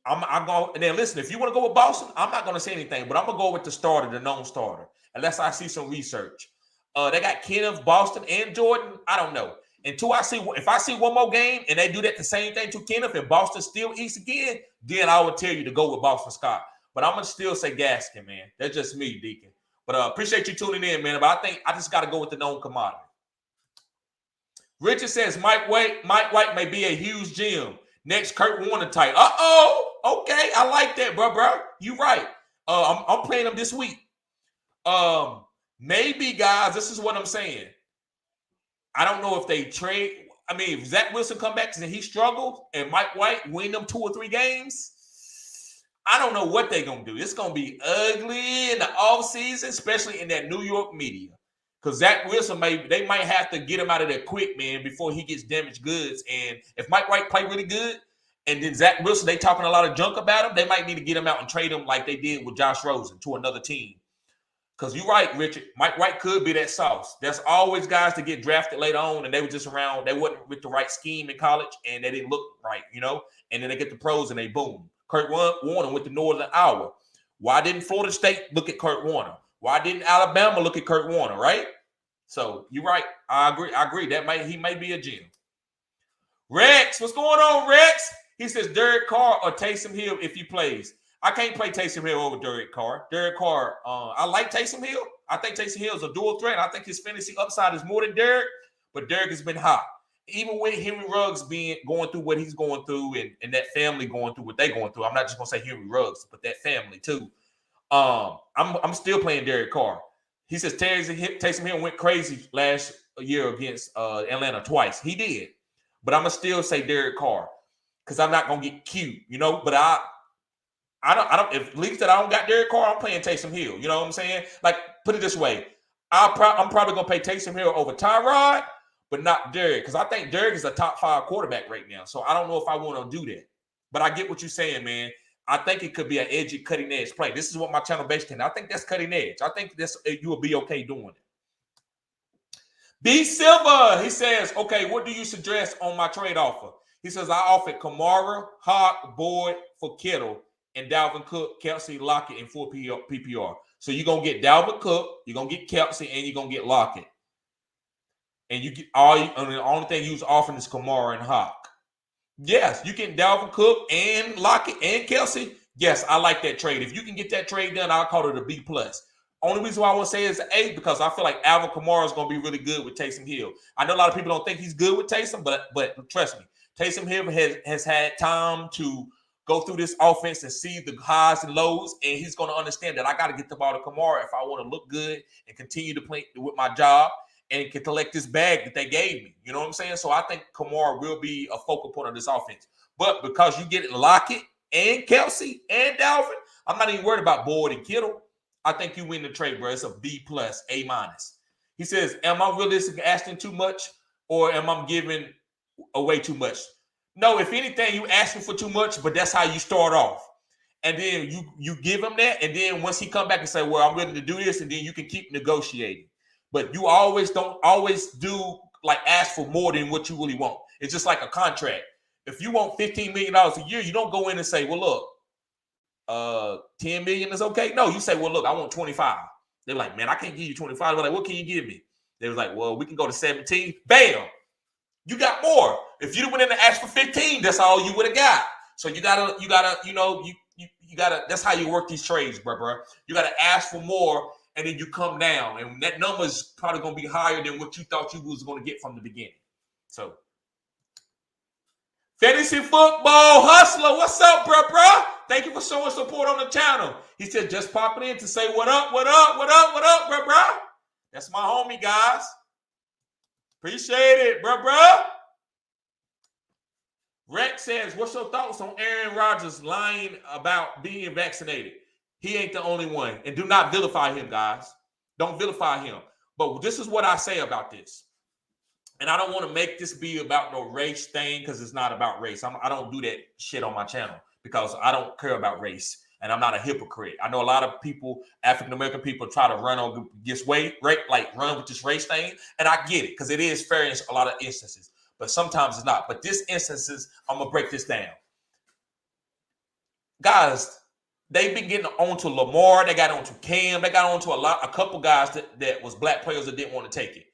I'm going, and then listen, if you want to go with Boston, I'm not going to say anything, but I'm going to go with the starter, the known starter, unless I see some research. They got Kenneth, Boston, and Jordan. I don't know. Until if I see one more game and they do that the same thing to Kenneth and Boston still eats again, then I would tell you to go with Boston Scott. But I'm going to still say Gaskin, man. That's just me, Deacon. But appreciate you tuning in, man. But I think I just got to go with the known commodity. Richard says Mike White may be a huge gem. Next, Kurt Warner type. Okay, I like that, bro. You right. I'm playing him this week. Maybe, guys, this is what I'm saying. I don't know if they trade. I mean, if Zach Wilson come back and he struggled and Mike White win them 2 or 3 games, I don't know what they're going to do. It's going to be ugly in the offseason, especially in that New York media. Because Zach Wilson, they might have to get him out of there quick, man, before he gets damaged goods. And if Mike White play really good, and then Zach Wilson, they talking a lot of junk about him, they might need to get him out and trade him like they did with Josh Rosen to another team. Because you're right, Richard. Mike White could be that sauce. There's always guys that get drafted later on, and they were just around. They wasn't with the right scheme in college, and they didn't look right, you know? And then they get the pros, and they boom. Kurt Warner with the Northern Iowa. Why didn't Florida State look at Kurt Warner? Why didn't Alabama look at Kurt Warner, right? So you're right. I agree. He may be a gem. Rex, what's going on, Rex? He says Derek Carr or Taysom Hill if he plays. I can't play Taysom Hill over Derek Carr. Derek Carr, I like Taysom Hill. I think Taysom Hill is a dual threat. I think his fantasy upside is more than Derek, but Derek has been hot. Even with Henry Ruggs going through what he's going through and that family going through what they're going through. I'm not just going to say Henry Ruggs, but that family too. I'm still playing Derek Carr. He says Taysom Hill went crazy last year against Atlanta twice. He did. But I'm going to still say Derek Carr because I'm not going to get cute, you know. But I don't. If leagues that I don't got Derek Carr, I'm playing Taysom Hill. You know what I'm saying? Like, put it this way. I'm probably going to pay Taysom Hill over Tyrod, but not Derek because I think Derek is a top 5 quarterback right now. So I don't know if I want to do that. But I get what you're saying, man. I think it could be an edgy, cutting-edge play. This is what my channel based in. I think that's cutting edge. I think you will be okay doing it. B. Silva, he says, okay, what do you suggest on my trade offer? He says, I offered Kamara, Hawk, Boyd for Kittle, and Dalvin Cook, Kelsey, Lockett, and 4 PPR. So you're going to get Dalvin Cook, you're going to get Kelsey, and you're going to get Lockett. And you get the only thing you was offering is Kamara and Hawk. Yes, you can Dalvin Cook and Lockett and Kelsey. Yes, I like that trade. If you can get that trade done, I'll call it a B+. Only reason why I want to say it's an A because I feel like Alvin Kamara is going to be really good with Taysom Hill. I know a lot of people don't think he's good with Taysom, but trust me, Taysom Hill has had time to go through this offense and see the highs and lows, and he's going to understand that I got to get the ball to Kamara if I want to look good and continue to play with my job and can collect this bag that they gave me. You know what I'm saying? So I think Kamara will be a focal point of this offense. But because you get Lockett and Kelsey and Dalvin, I'm not even worried about Boyd and Kittle. I think you win the trade, bro. It's a B+, A-. He says, am I realistic asking too much, or am I giving away too much? No, if anything, you asking for too much, but that's how you start off. And then you give him that, and then once he come back and say, well, I'm willing to do this, and then you can keep negotiating. But you don't always do like ask for more than what you really want. It's just like a contract. If you want $15 million a year, you don't go in and say, well, look, 10 million is okay. No, you say, well, look, I want 25. They're like, man, I can't give you 25. They're like, what can you give me? They was like, well, we can go to 17. Bam. You got more. If you went in and asked for 15, that's all you would have got. So you gotta, you gotta, that's how you work these trades, bro. You gotta ask for more, and then you come down. And that number is probably gonna be higher than what you thought you was gonna get from the beginning. So Fantasy Football Hustler, what's up, bro? Thank you for showing support on the channel. He said, just popping in to say what up, bro. That's my homie, guys. Appreciate it, bro. Rex says, what's your thoughts on Aaron Rodgers lying about being vaccinated? He ain't the only one. And do not vilify him, guys. Don't vilify him. But this is what I say about this. And I don't want to make this be about no race thing, because it's not about race. I don't do that shit on my channel because I don't care about race. And I'm not a hypocrite. I know a lot of people, African-American people, try to run on this way, run with this race thing. And I get it, because it is fair in a lot of instances. But sometimes it's not. But this instances, I'm going to break this down. Guys, they've been getting onto Lamar. They got onto Cam. They got onto a couple guys that was black players that didn't want to take it.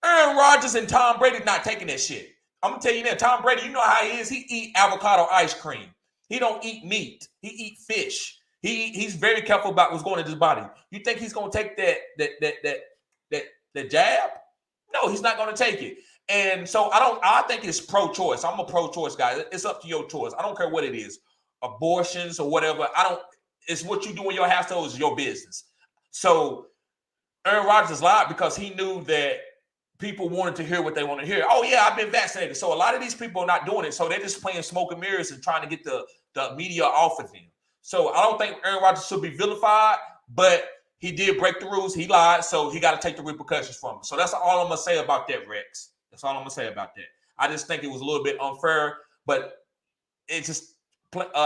Aaron Rodgers and Tom Brady not taking that shit. I'm going to tell you that. Tom Brady, you know how he is. He eat avocado ice cream. He don't eat meat. He eat fish. He's very careful about what's going in his body. You think he's going to take that jab? No, he's not going to take it. And so I think it's pro-choice. I'm a pro-choice guy. It's up to your choice. I don't care what it is. Abortions or whatever. It's what you do in your household is your business. So Aaron Rodgers lied because he knew that people wanted to hear what they want to hear. Oh, yeah, I've been vaccinated. So a lot of these people are not doing it. So they're just playing smoke and mirrors and trying to get the media off of them. So I don't think Aaron Rodgers should be vilified, but he did break the rules. He lied, so he got to take the repercussions from it. So that's all I'm going to say about that, Rex. That's all I'm going to say about that. I just think it was a little bit unfair, but it's just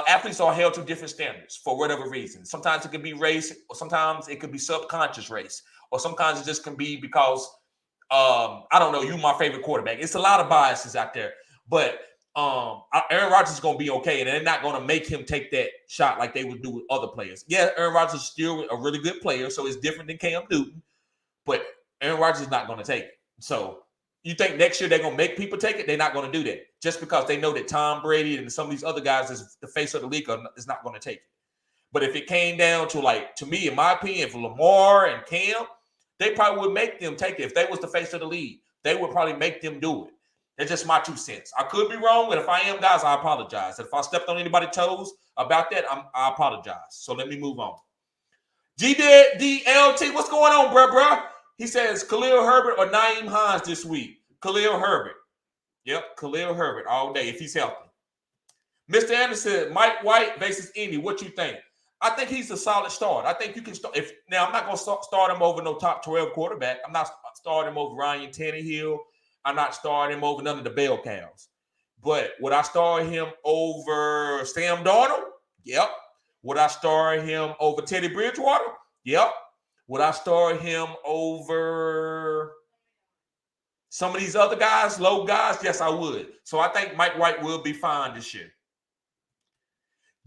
athletes are held to different standards for whatever reason. Sometimes it could be race, or sometimes it could be subconscious race, or sometimes it just can be because, I don't know, you my favorite quarterback. It's a lot of biases out there, but Aaron Rodgers is going to be okay, and they're not going to make him take that shot like they would do with other players. Yeah, Aaron Rodgers is still a really good player, so it's different than Cam Newton, but Aaron Rodgers is not going to take it. So you think next year they're going to make people take it? They're not going to do that just because they know that Tom Brady and some of these other guys is the face of the league is not going to take it. But if it came down to me, in my opinion, if Lamar and Cam, they probably would make them take it. If they was the face of the league, they would probably make them do it. That's just my 2 cents. I could be wrong, but if I am, guys, I apologize. If I stepped on anybody's toes about that, I apologize. So let me move on. GDLT, what's going on, bro? He says Khalil Herbert or Nyheim Hines this week. Khalil Herbert. Yep, Khalil Herbert all day if he's healthy. Mr. Anderson, Mike White versus Indy. What you think? I think he's a solid start. I think you can start. Now, I'm not going to start him over no top 12 quarterback. I'm not starting him over Ryan Tannehill. I'm not starting him over none of the bell cows. But would I start him over Sam Darnold? Yep. Would I start him over Teddy Bridgewater? Yep. Would I start him over some of these other guys, low guys? Yes, I would. So I think Mike White will be fine this year.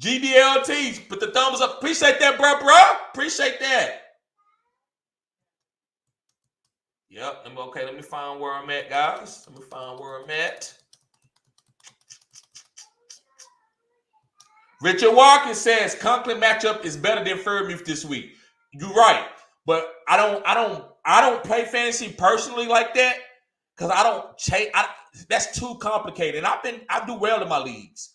GDLT, put the thumbs up. Appreciate that, bro. Appreciate that. Yep. Okay, let me find where I'm at, guys. Let me find where I'm at. Richard Walker says Conklin matchup is better than Freiermuth this week. You're right, but I don't play fantasy personally like that because I don't chase. That's too complicated. And I do well in my leagues.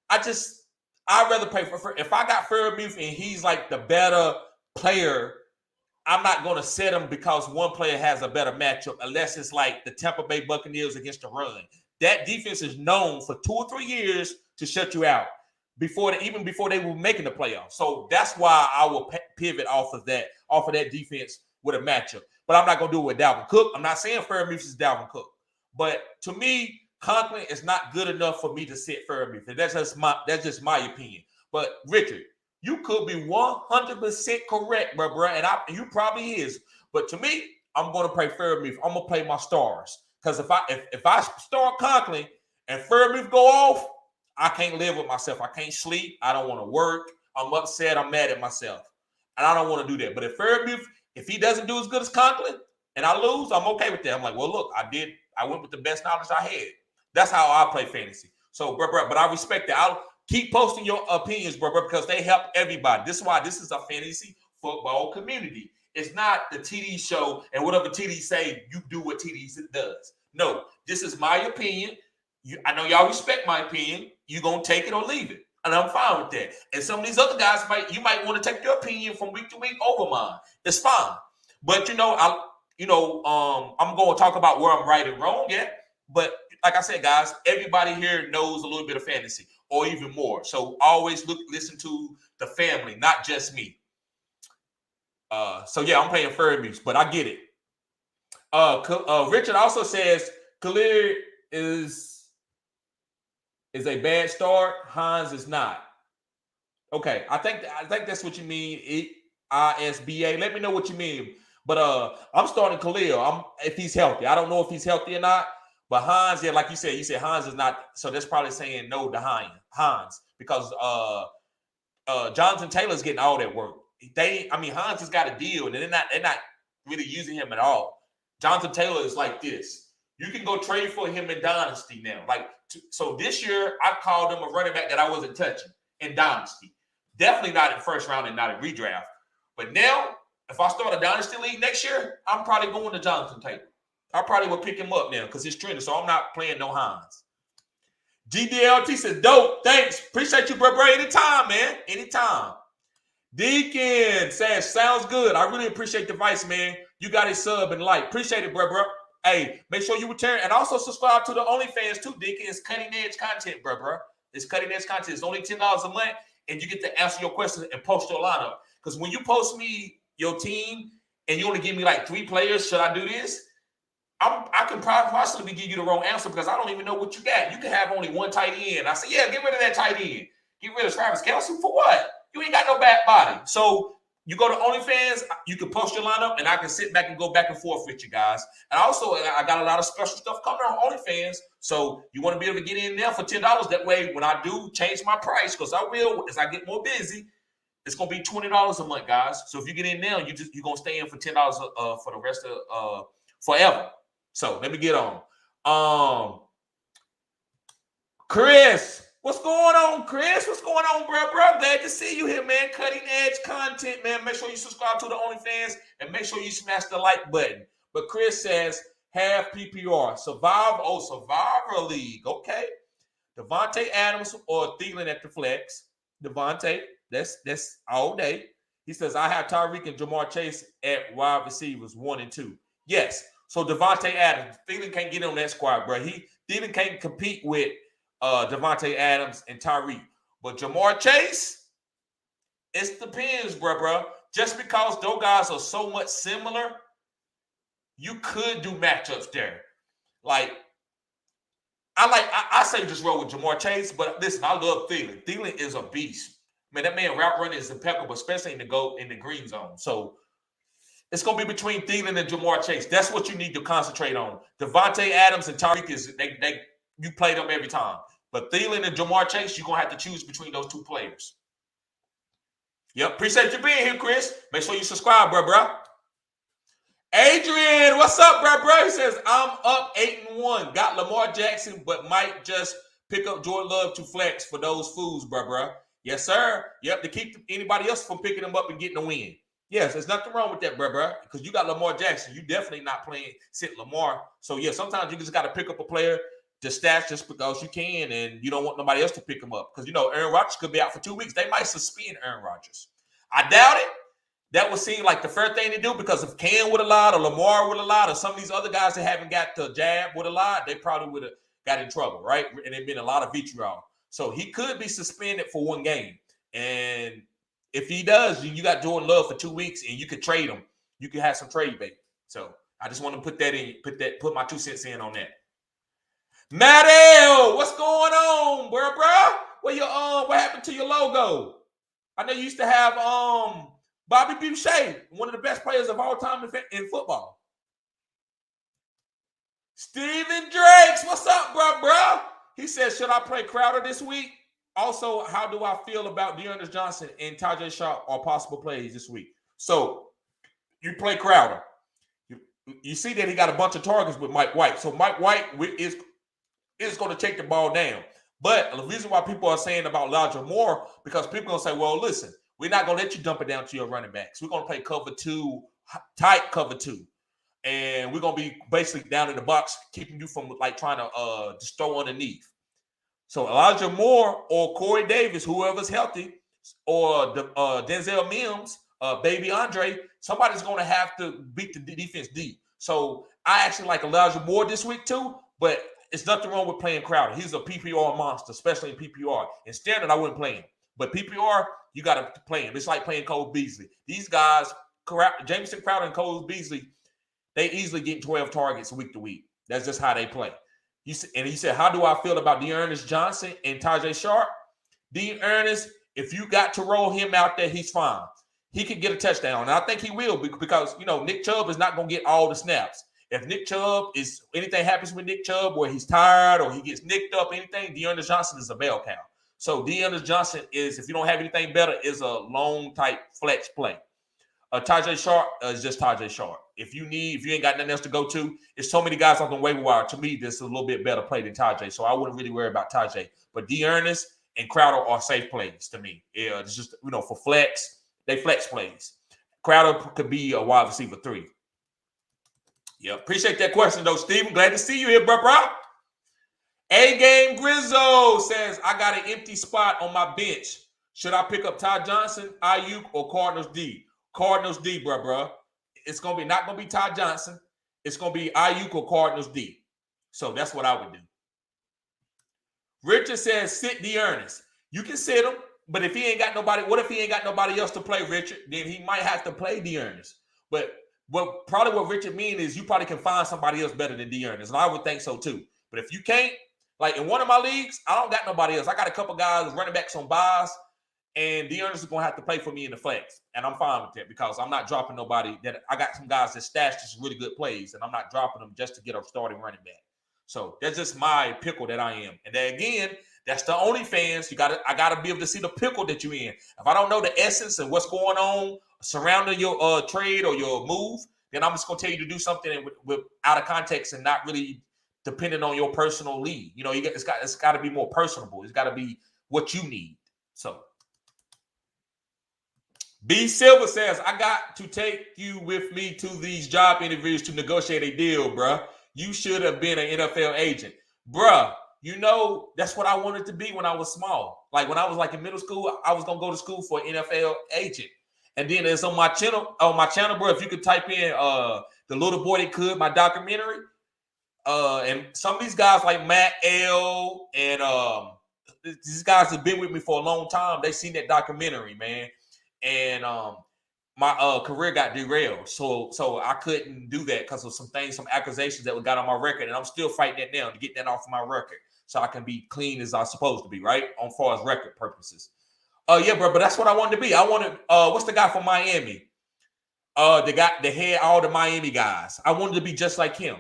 I'd rather play for if I got Freiermuth and he's like the better player. I'm not going to set him because one player has a better matchup unless it's like the Tampa Bay Buccaneers against the run. That defense is known for 2 or 3 years to shut you out even before they were making the playoffs. So that's why I will pivot off of that defense with a matchup. But I'm not going to do it with Dalvin Cook. I'm not saying Freiermuth is Dalvin Cook. But to me, Conklin is not good enough for me to sit Freiermuth. And that's just my opinion. But Richard, you could be 100% correct, bro, and you probably is. But to me, I'm going to play Freiermuth. I'm going to play my stars. Because if I start Conklin and Freiermuth go off, I can't live with myself. I can't sleep. I don't want to work. I'm upset. I'm mad at myself. And I don't want to do that. But if Freiermuth, if he doesn't do as good as Conklin and I lose, I'm okay with that. I'm like, well, look, I went with the best knowledge I had. That's how I play fantasy. So, bro, but I respect that. I'll keep posting your opinions, bro, because they help everybody. This is why this is a fantasy football community. It's not the TD show and whatever TD say, you do what TD does. No, this is my opinion. I know y'all respect my opinion. You're going to take it or leave it. And I'm fine with that. And some of these other guys might want to take your opinion from week to week over mine. It's fine. But I'm going to talk about where I'm right and wrong at. But like I said, guys, everybody here knows a little bit of fantasy or even more. So always listen to the family, not just me. So yeah, I'm playing Freiermuth, but I get it. Richard also says Khalil is a bad start. Hines is not. Okay, I think that's what you mean. ISBA. Let me know what you mean. But I'm starting Khalil. If he's healthy. I don't know if he's healthy or not. But Hines, yeah, like you said Hines is not. So that's probably saying no to Hines because Jonathan Taylor's getting all that work. Hines has got a deal, and they're not really using him at all. Jonathan Taylor is like this. You can go trade for him in Dynasty now. So this year, I called him a running back that I wasn't touching in Dynasty. Definitely not in first round and not in redraft. But now, if I start a Dynasty league next year, I'm probably going to Jonathan Taylor. I probably will pick him up now because he's trending, so I'm not playing no Hines. GDLT says, dope, thanks. Appreciate you, bro. Anytime, man. Anytime. Deacon says, sounds good. I really appreciate the advice, man. You got a sub and like. Appreciate it, bro. Hey, make sure you return. And also subscribe to the OnlyFans too, Deacon. It's cutting-edge content, bro. It's cutting-edge content. It's only $10 a month, and you get to answer your questions and post your lineup. Because when you post me your team and you only give me like 3 players, should I do this? I can possibly give you the wrong answer because I don't even know what you got. You can have only one tight end. I say, yeah, get rid of that tight end. Get rid of Travis Kelce for what? You ain't got no bad body. So you go to OnlyFans, you can post your lineup, and I can sit back and go back and forth with you guys. And also, I got a lot of special stuff coming on OnlyFans. So you want to be able to get in there for $10. That way, when I do change my price, because I will, as I get more busy, it's going to be $20 a month, guys. So if you get in now, you're going to stay in for $10 for the rest of forever. So let me get on. Chris, what's going on, Chris? What's going on, bro? Glad to see you here, man. Cutting edge content, man. Make sure you subscribe to the OnlyFans and make sure you smash the like button. But Chris says, half PPR. Survivor League. Okay. Devontae Adams or Thielen at the flex. Devontae, that's all day. He says, I have Tyrek and Jamar Chase at wide receivers 1 and 2. Yes. So Devontae Adams, Thielen can't get on that squad, bro. Thielen can't compete with Devontae Adams and Tyrek. But Jamar Chase, it depends, bro. Just because those guys are so much similar, you could do matchups there. I say just roll with Jamar Chase, but listen, I love Thielen. Thielen is a beast. Man, that man route running is impeccable, especially in the green zone. So it's going to be between Thielen and Jamar Chase. That's what you need to concentrate on. Devontae Adams and Tyrek you play them every time. But Thielen and Jamar Chase, you're going to have to choose between those 2 players. Yep. Appreciate you being here, Chris. Make sure you subscribe, bro. Adrian, what's up, bro? He says, I'm up 8-1. Got Lamar Jackson, but might just pick up Jordan Love to flex for those fools, bro. Yes, sir. Yep, to keep anybody else from picking them up and getting a win. Yes, there's nothing wrong with that, bro. Because you got Lamar Jackson. You definitely not playing sit Lamar. So, yeah, sometimes you just got to pick up a player to stash just because you can, and you don't want nobody else to pick him up. Because, Aaron Rodgers could be out for 2 weeks. They might suspend Aaron Rodgers. I doubt it. That would seem like the fair thing to do because if Cam would have lied or Lamar would have lied or some of these other guys that haven't got the jab would have lied, they probably would have got in trouble, right? And it'd been a lot of vitriol. So he could be suspended for 1 game. And if he does, you got Jordan Love for 2 weeks and you could trade him. You could have some trade bait. So I just want to put my 2 cents in on that. Matt L, what's going on, bro? What happened to your logo? I know you used to have Bobby Boucher, one of the best players of all time in football. Steven Drakes, what's up, bro? He says, should I play Crowder this week? Also, how do I feel about Ernest Johnson and Tajay Sharp are possible plays this week? So you play Crowder. You see that he got a bunch of targets with Mike White. So Mike White is going to take the ball down. But the reason why people are saying about Elijah Moore, because people are going to say, well, listen, we're not going to let you dump it down to your running backs. We're going to play cover 2, tight cover 2. And we're going to be basically down in the box, keeping you from like trying to just throw underneath. So Elijah Moore or Corey Davis, whoever's healthy, or Denzel Mims, Baby Andre, somebody's going to have to beat the defense deep. So I actually like Elijah Moore this week too, but it's nothing wrong with playing Crowder. He's a PPR monster, especially in PPR. In standard, I wouldn't play him. But PPR, you got to play him. It's like playing Cole Beasley. These guys, Jameson Crowder and Cole Beasley, they easily get 12 targets week to week. That's just how they play. He said, how do I feel about Ernest Johnson and Tajay Sharp? Ernest, if you got to roll him out there, he's fine. He could get a touchdown. And I think he will because, Nick Chubb is not going to get all the snaps. If anything happens with Nick Chubb where he's tired or he gets nicked up, anything, Ernest Johnson is a bell cow. So Ernest Johnson is, if you don't have anything better, is a long type flex play. Tajay Sharp is just Tajay Sharp. If you ain't got nothing else to go to, there's so many guys on the waiver wire. To me, this is a little bit better play than Tajay. So I wouldn't really worry about Tajay. But Ernest and Crowder are safe plays to me. Yeah, it's just, for flex, they flex plays. Crowder could be a wide receiver 3. Yeah, appreciate that question, though, Steve. Glad to see you here, bro. A-Game Grizzo says, I got an empty spot on my bench. Should I pick up Todd Johnson, Ayuk, or Cardinals D? Cardinals D, bro. It's not going to be Todd Johnson. It's going to be Ayuk or Cardinals D. So that's what I would do. Richard says, sit Ernest. You can sit him, but if he ain't got nobody, what if he ain't got nobody else to play, Richard? Then he might have to play Ernest. But what Richard means is you probably can find somebody else better than Ernest. And I would think so too. But if you can't, like in one of my leagues, I don't got nobody else. I got a couple guys running backs on buys, and Ernest is going to have to play for me in the flex. And I'm fine with that because I'm not dropping nobody. I got some guys that stashed some really good plays, and I'm not dropping them just to get a starting running back. So that's just my pickle that I am. And then again, that's the only fans. I gotta be able to see the pickle that you're in. If I don't know the essence and what's going on surrounding your trade or your move, then I'm just gonna tell you to do something with out of context and not really depending on your personal lead. It's got to be more personable. It's got to be what you need. So B Silver says, I got to take you with me to these job interviews to negotiate a deal, bruh. You should have been an NFL agent. Bruh, that's what I wanted to be when I was small. Like when I was like in middle school, I was going to go to school for an NFL agent. And then it's on my channel, bro, if you could type in The Little Boy That Could, my documentary. And some of these guys like Matt L. and these guys have been with me for a long time. They seen that documentary, man. And my career got derailed. So I couldn't do that because of some accusations that got on my record. And I'm still fighting that now to get that off of my record so I can be clean as I'm supposed to be, right? On far as record purposes. Yeah, bro, but that's what I wanted to be. I wanted, what's the guy from Miami? The guy that had all the Miami guys. I wanted to be just like him,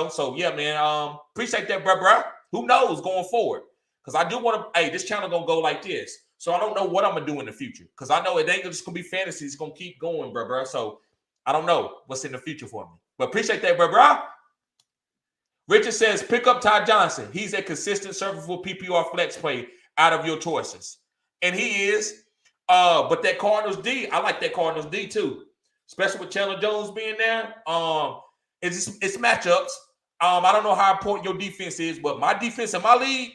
So, yeah, man, appreciate that, bro. Who knows going forward? Because I do want to, this channel going to go like this. So I don't know what I'm going to do in the future. Because I know it ain't just going to be fantasy. It's going to keep going, bro. So I don't know what's in the future for me. But appreciate that, bro. Richard says, pick up Todd Johnson. He's a consistent, serviceable PPR flex play out of your choices. And he is. But that Cardinals D, I like that Cardinals D too. Especially with Chandler Jones being there. It's matchups. I don't know how important your defense is, but my defense in my league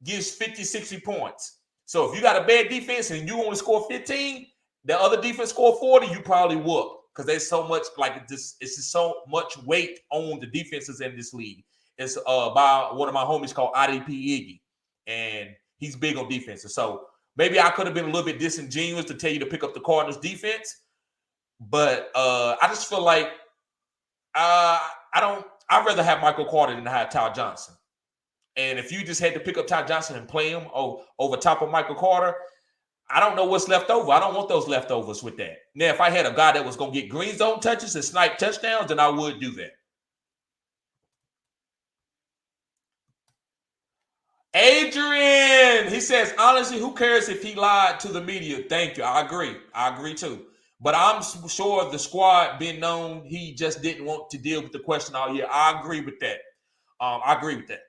gives 50, 60 points. So if you got a bad defense and you only score 15, the other defense score 40, you probably whoop. Because there's so much it's just so much weight on the defenses in this league. It's by one of my homies called IDP Iggy. And He's big on defenses. So maybe I could have been a little bit disingenuous to tell you to pick up the Cardinals defense. But I just feel like I'd rather have Michael Carter than to have Todd Johnson. And if you just had to pick up Todd Johnson and play him over top of Michael Carter, I don't know what's left over. I don't want those leftovers with that. Now, if I had a guy that was going to get green zone touches and snipe touchdowns, then I would do that. Adrian, he says, honestly, who cares if he lied to the media? Thank you. I agree. I agree too. But I'm sure the squad been known he just didn't want to deal with the question all year. I agree with that. I agree with that.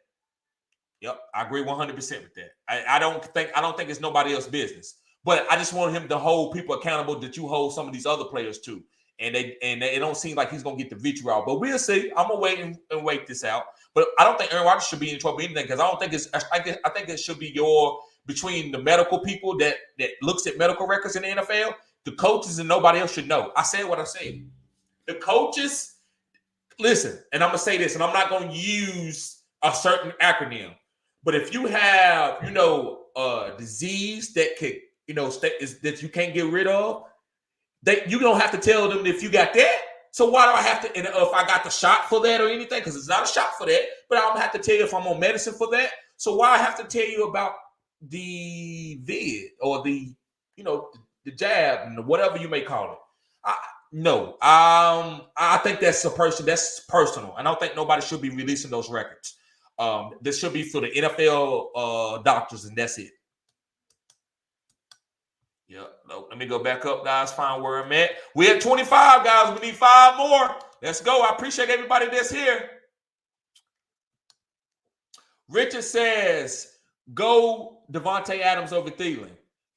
Yep, I agree 100% with that. I don't think it's nobody else's business. But I just want him to hold people accountable that you hold some of these other players to. And it don't seem like he's going to get the vitriol. But we'll see. I'm going to wait and wait this out. But I don't think Aaron Rodgers should be in trouble anything because I think it should be between the medical people that looks at medical records in the NFL, the coaches, and nobody else should know. I said what I said. The coaches, listen, and I'm going to say this, and I'm not going to use a certain acronym. But if you have, a disease that could, that you can't get rid of, you don't have to tell them if you got that. So why do I have to, and if I got the shot for that or anything, because it's not a shot for that, but I'm going to have to tell you if I'm on medicine for that. So why I have to tell you about the vid or the jab and whatever you may call it. I think that's personal. And I don't think nobody should be releasing those records. This should be for the NFL doctors, and that's it. Yeah, let me go back up, guys. Find where I'm at. We're at 25, guys. We need 5 more. Let's go. I appreciate everybody that's here. Richard says, go Devontae Adams over Thielen.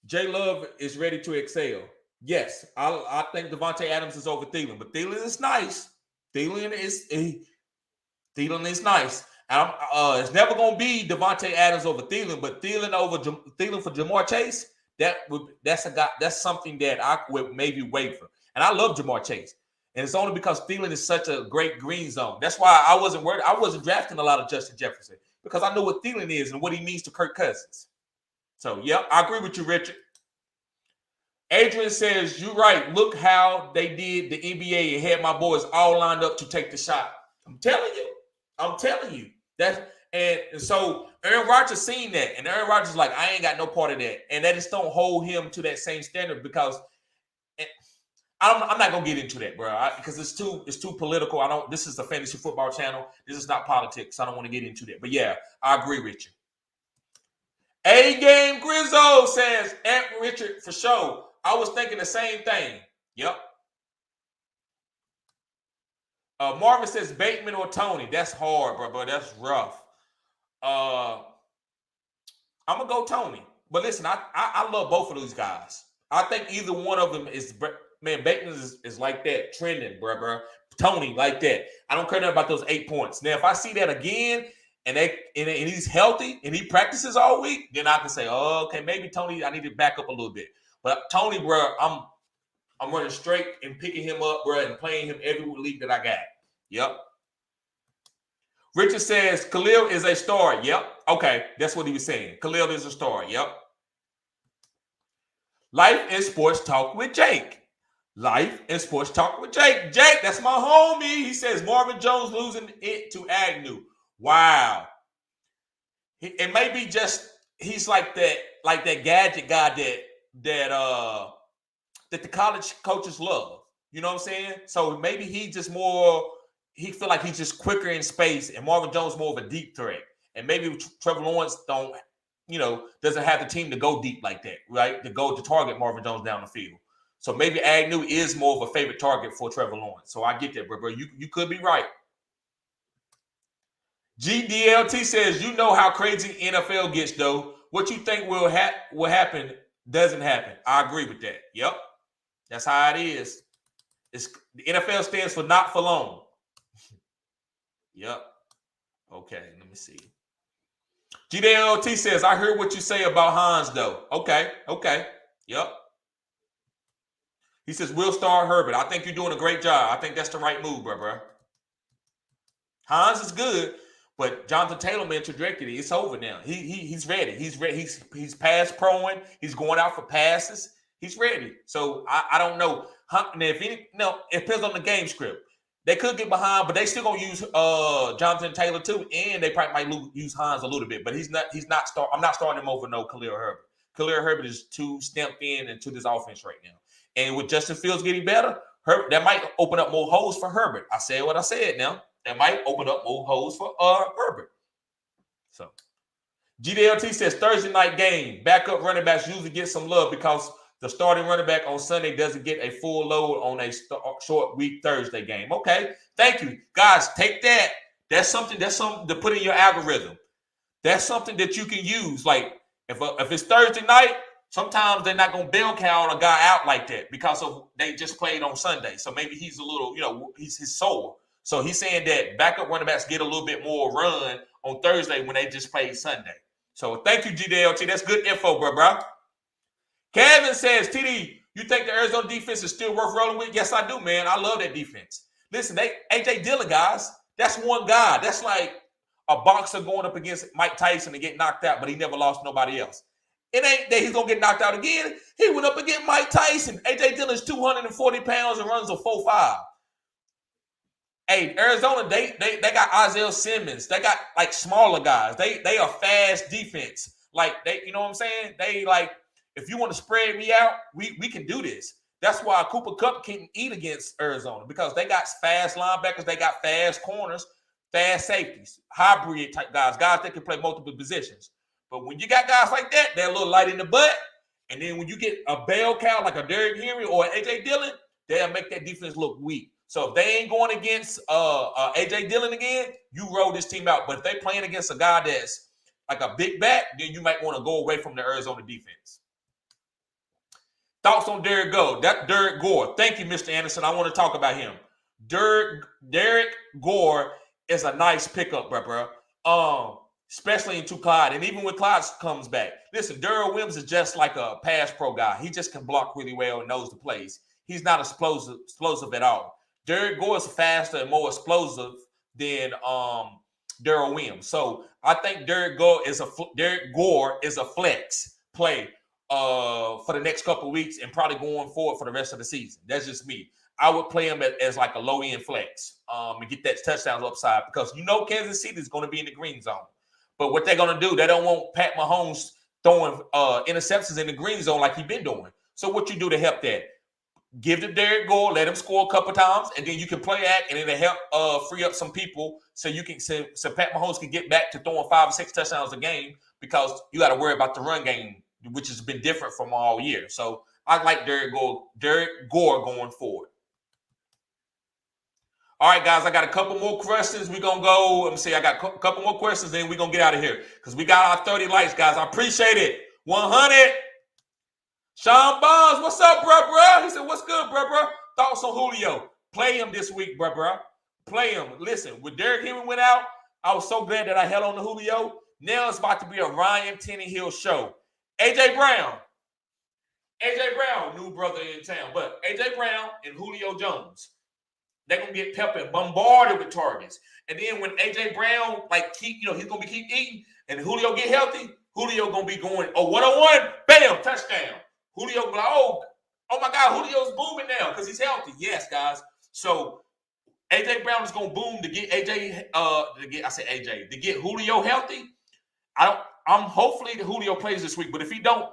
J Love is ready to excel. Yes, I think Devontae Adams is over Thielen, but Thielen is nice. Thielen is nice. And it's never going to be Devontae Adams over Thielen, but Thielen for Jamar Chase. That's something that I would maybe wait for. And I love Jamar Chase. And it's only because Thielen is such a great green zone. That's why I wasn't worried. I wasn't drafting a lot of Justin Jefferson because I know what Thielen is and what he means to Kirk Cousins. So, yeah, I agree with you, Richard. Adrian says, you're right. Look how they did the NBA and had my boys all lined up to take the shot. I'm telling you. And so Aaron Rodgers seen that, and Aaron Rodgers is like, I ain't got no part of that, and that just don't hold him to that same standard because I'm not gonna get into that, bro, because it's too political. This is a fantasy football channel. This is not politics. I don't want to get into that. But yeah, I agree with you. A Game Grizzo says, Aunt Richard for sure. I was thinking the same thing. Yep. Marvin says Bateman or Tony. That's hard, bro. That's rough. I'm gonna go Tony. But listen, I love both of those guys. I think either one of them is Bateman is like that, trending, bro. Tony like that. I don't care nothing about those 8 points. Now, if I see that again and he's healthy and he practices all week, then I can say, oh, okay, maybe Tony, I need to back up a little bit. But Tony, bro, I'm running straight and picking him up, bro, and playing him every week that I got. Yep. Richard says Khalil is a star. Yep. Okay, that's what he was saying. Khalil is a star. Yep. Life and Sports Talk with Jake. Life and Sports Talk with Jake. Jake, that's my homie. He says Marvin Jones losing it to Agnew. Wow. It may be just he's like that gadget guy that the college coaches love. You know what I'm saying? So maybe he feel like he's just quicker in space, and Marvin Jones more of a deep threat. And maybe Trevor Lawrence doesn't have the team to go deep like that, right? To target Marvin Jones down the field. So maybe Agnew is more of a favorite target for Trevor Lawrence. So I get that, bro. You could be right. GDLT says, you know how crazy NFL gets, though. What you think will happen doesn't happen. I agree with that. Yep. That's how it is. The NFL stands for not for long. Yep. Okay, let me see. GDLT says, I heard what you say about Hans, though. Okay. Yep. He says, we'll start Herbert. I think you're doing a great job. I think that's the right move, bro. Hans is good, But Jonathan Taylor, man, trajectory, it's over now. He's ready. He's ready. He's pass proing. He's going out for passes. He's ready. So I don't know. If any, no, it depends on the game script. They could get behind, but they still gonna use Jonathan Taylor too, and they probably might use Hines a little bit. But he's not. I'm not starting him over no Khalil Herbert. Khalil Herbert is too stamped in into this offense right now. And with Justin Fields getting better, that might open up more holes for Herbert. I said what I said now. That might open up more holes for Herbert. So GDLT says Thursday night game. Backup running backs usually get some love because the starting running back on Sunday doesn't get a full load on a short week Thursday game. Okay. Thank you. Guys, take that. That's something to put in your algorithm. That's something that you can use. Like if it's Thursday night, sometimes they're not going to bell cow a guy out like that because of they just played on Sunday. So maybe he's a little, he's sore. So he's saying that backup running backs get a little bit more run on Thursday when they just played Sunday. So thank you, GDLT. That's good info, bro. Kevin says, TD, you think the Arizona defense is still worth rolling with? Yes, I do, man. I love that defense. Listen, A.J. Dillon, guys, that's one guy. That's like a boxer going up against Mike Tyson and get knocked out, but he never lost nobody else. It ain't that he's going to get knocked out again. He went up against Mike Tyson. A.J. Dillon's 240 pounds and runs a 4.5. Hey, Arizona, they got Isaiah Simmons. They got like smaller guys. They are fast defense. Like they, you know what I'm saying? They like, if you want to spread me out, we can do this. That's why Cooper Kupp can't eat against Arizona because they got fast linebackers, they got fast corners, fast safeties, hybrid type guys that can play multiple positions. But when you got guys like that, they're a little light in the butt. And then when you get a bell cow like a Derrick Henry or an A.J. Dillon, they'll make that defense look weak. So if they ain't going against A.J. Dillon again, you roll this team out. But if they playing against a guy that's like a big back, then you might want to go away from the Arizona defense. Thoughts on Derek Gore? Thank you, Mr. Anderson. I want to talk about him. Derek Gore is a nice pickup, bro. Especially into Clyde. And even when Clyde comes back. Listen, Darrell Williams is just like a pass pro guy. He just can block really well and knows the plays. He's not explosive at all. Derek Gore is faster and more explosive than Darrell Williams. So I think Derek Gore is a flex play for the next couple of weeks and probably going forward for the rest of the season. That's just me. I would play him as like a low-end flex and get that touchdowns upside because Kansas City is going to be in the green zone. But what they're going to do, they don't want Pat Mahomes throwing interceptions in the green zone like he's been doing. So what you do to help that? Give to Derek Gore, let him score a couple times, and then you can play act, and it'll help free up some people so Pat Mahomes can get back to throwing 5 or 6 touchdowns a game because you got to worry about the run game, which has been different from all year. So I like Derek Gore going forward. All right, guys, I got a couple more questions. We're going to go. Let me see. I got a couple more questions, then we're going to get out of here because we got our 30 likes, guys. I appreciate it. 100. Sean Bonds, what's up, bro? He said, what's good, bro? Thoughts on Julio? Play him this week, bro. Play him. Listen, when Derrick Henry went out, I was so glad that I held on to Julio. Now it's about to be a Ryan Tannehill show. A.J. Brown, new brother in town. But A.J. Brown and Julio Jones, they're going to get peppered, bombarded with targets. And then when A.J. Brown, he's going to keep eating, and Julio get healthy, Julio going to be going, one-on-one, bam, touchdown. Julio be like, oh my God, Julio's booming now because he's healthy. Yes, guys. So A.J. Brown is going to boom to get to get Julio healthy. I'm hopefully the Julio plays this week, but if he don't,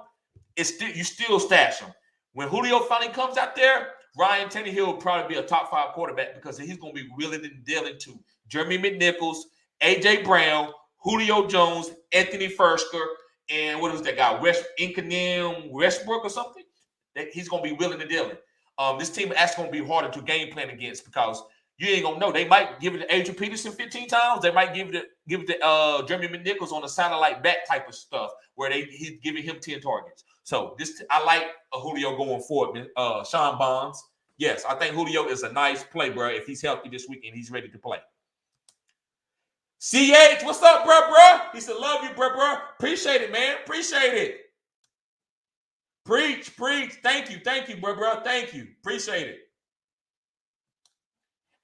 you still stash him. When Julio finally comes out there, Ryan Tannehill will probably be a top 5 quarterback because he's going to be willing and dealing to Jeremy McNichols, A.J. Brown, Julio Jones, Anthony Fersker, and what was that guy? Westbrook or something? He's going to be willing to deal it. This team is actually going to be harder to game plan against because you ain't going to know. They might give it to Adrian Peterson 15 times. They might give it to Jeremy McNichols on a satellite back type of stuff where he's giving him 10 targets. So I like Julio going forward. Sean Bonds. Yes, I think Julio is a nice play, bro, if he's healthy this week and he's ready to play. CH, what's up, bro? He said, love you, bro. Appreciate it, man. Appreciate it. Preach. Thank you, bro. Thank you. Appreciate it.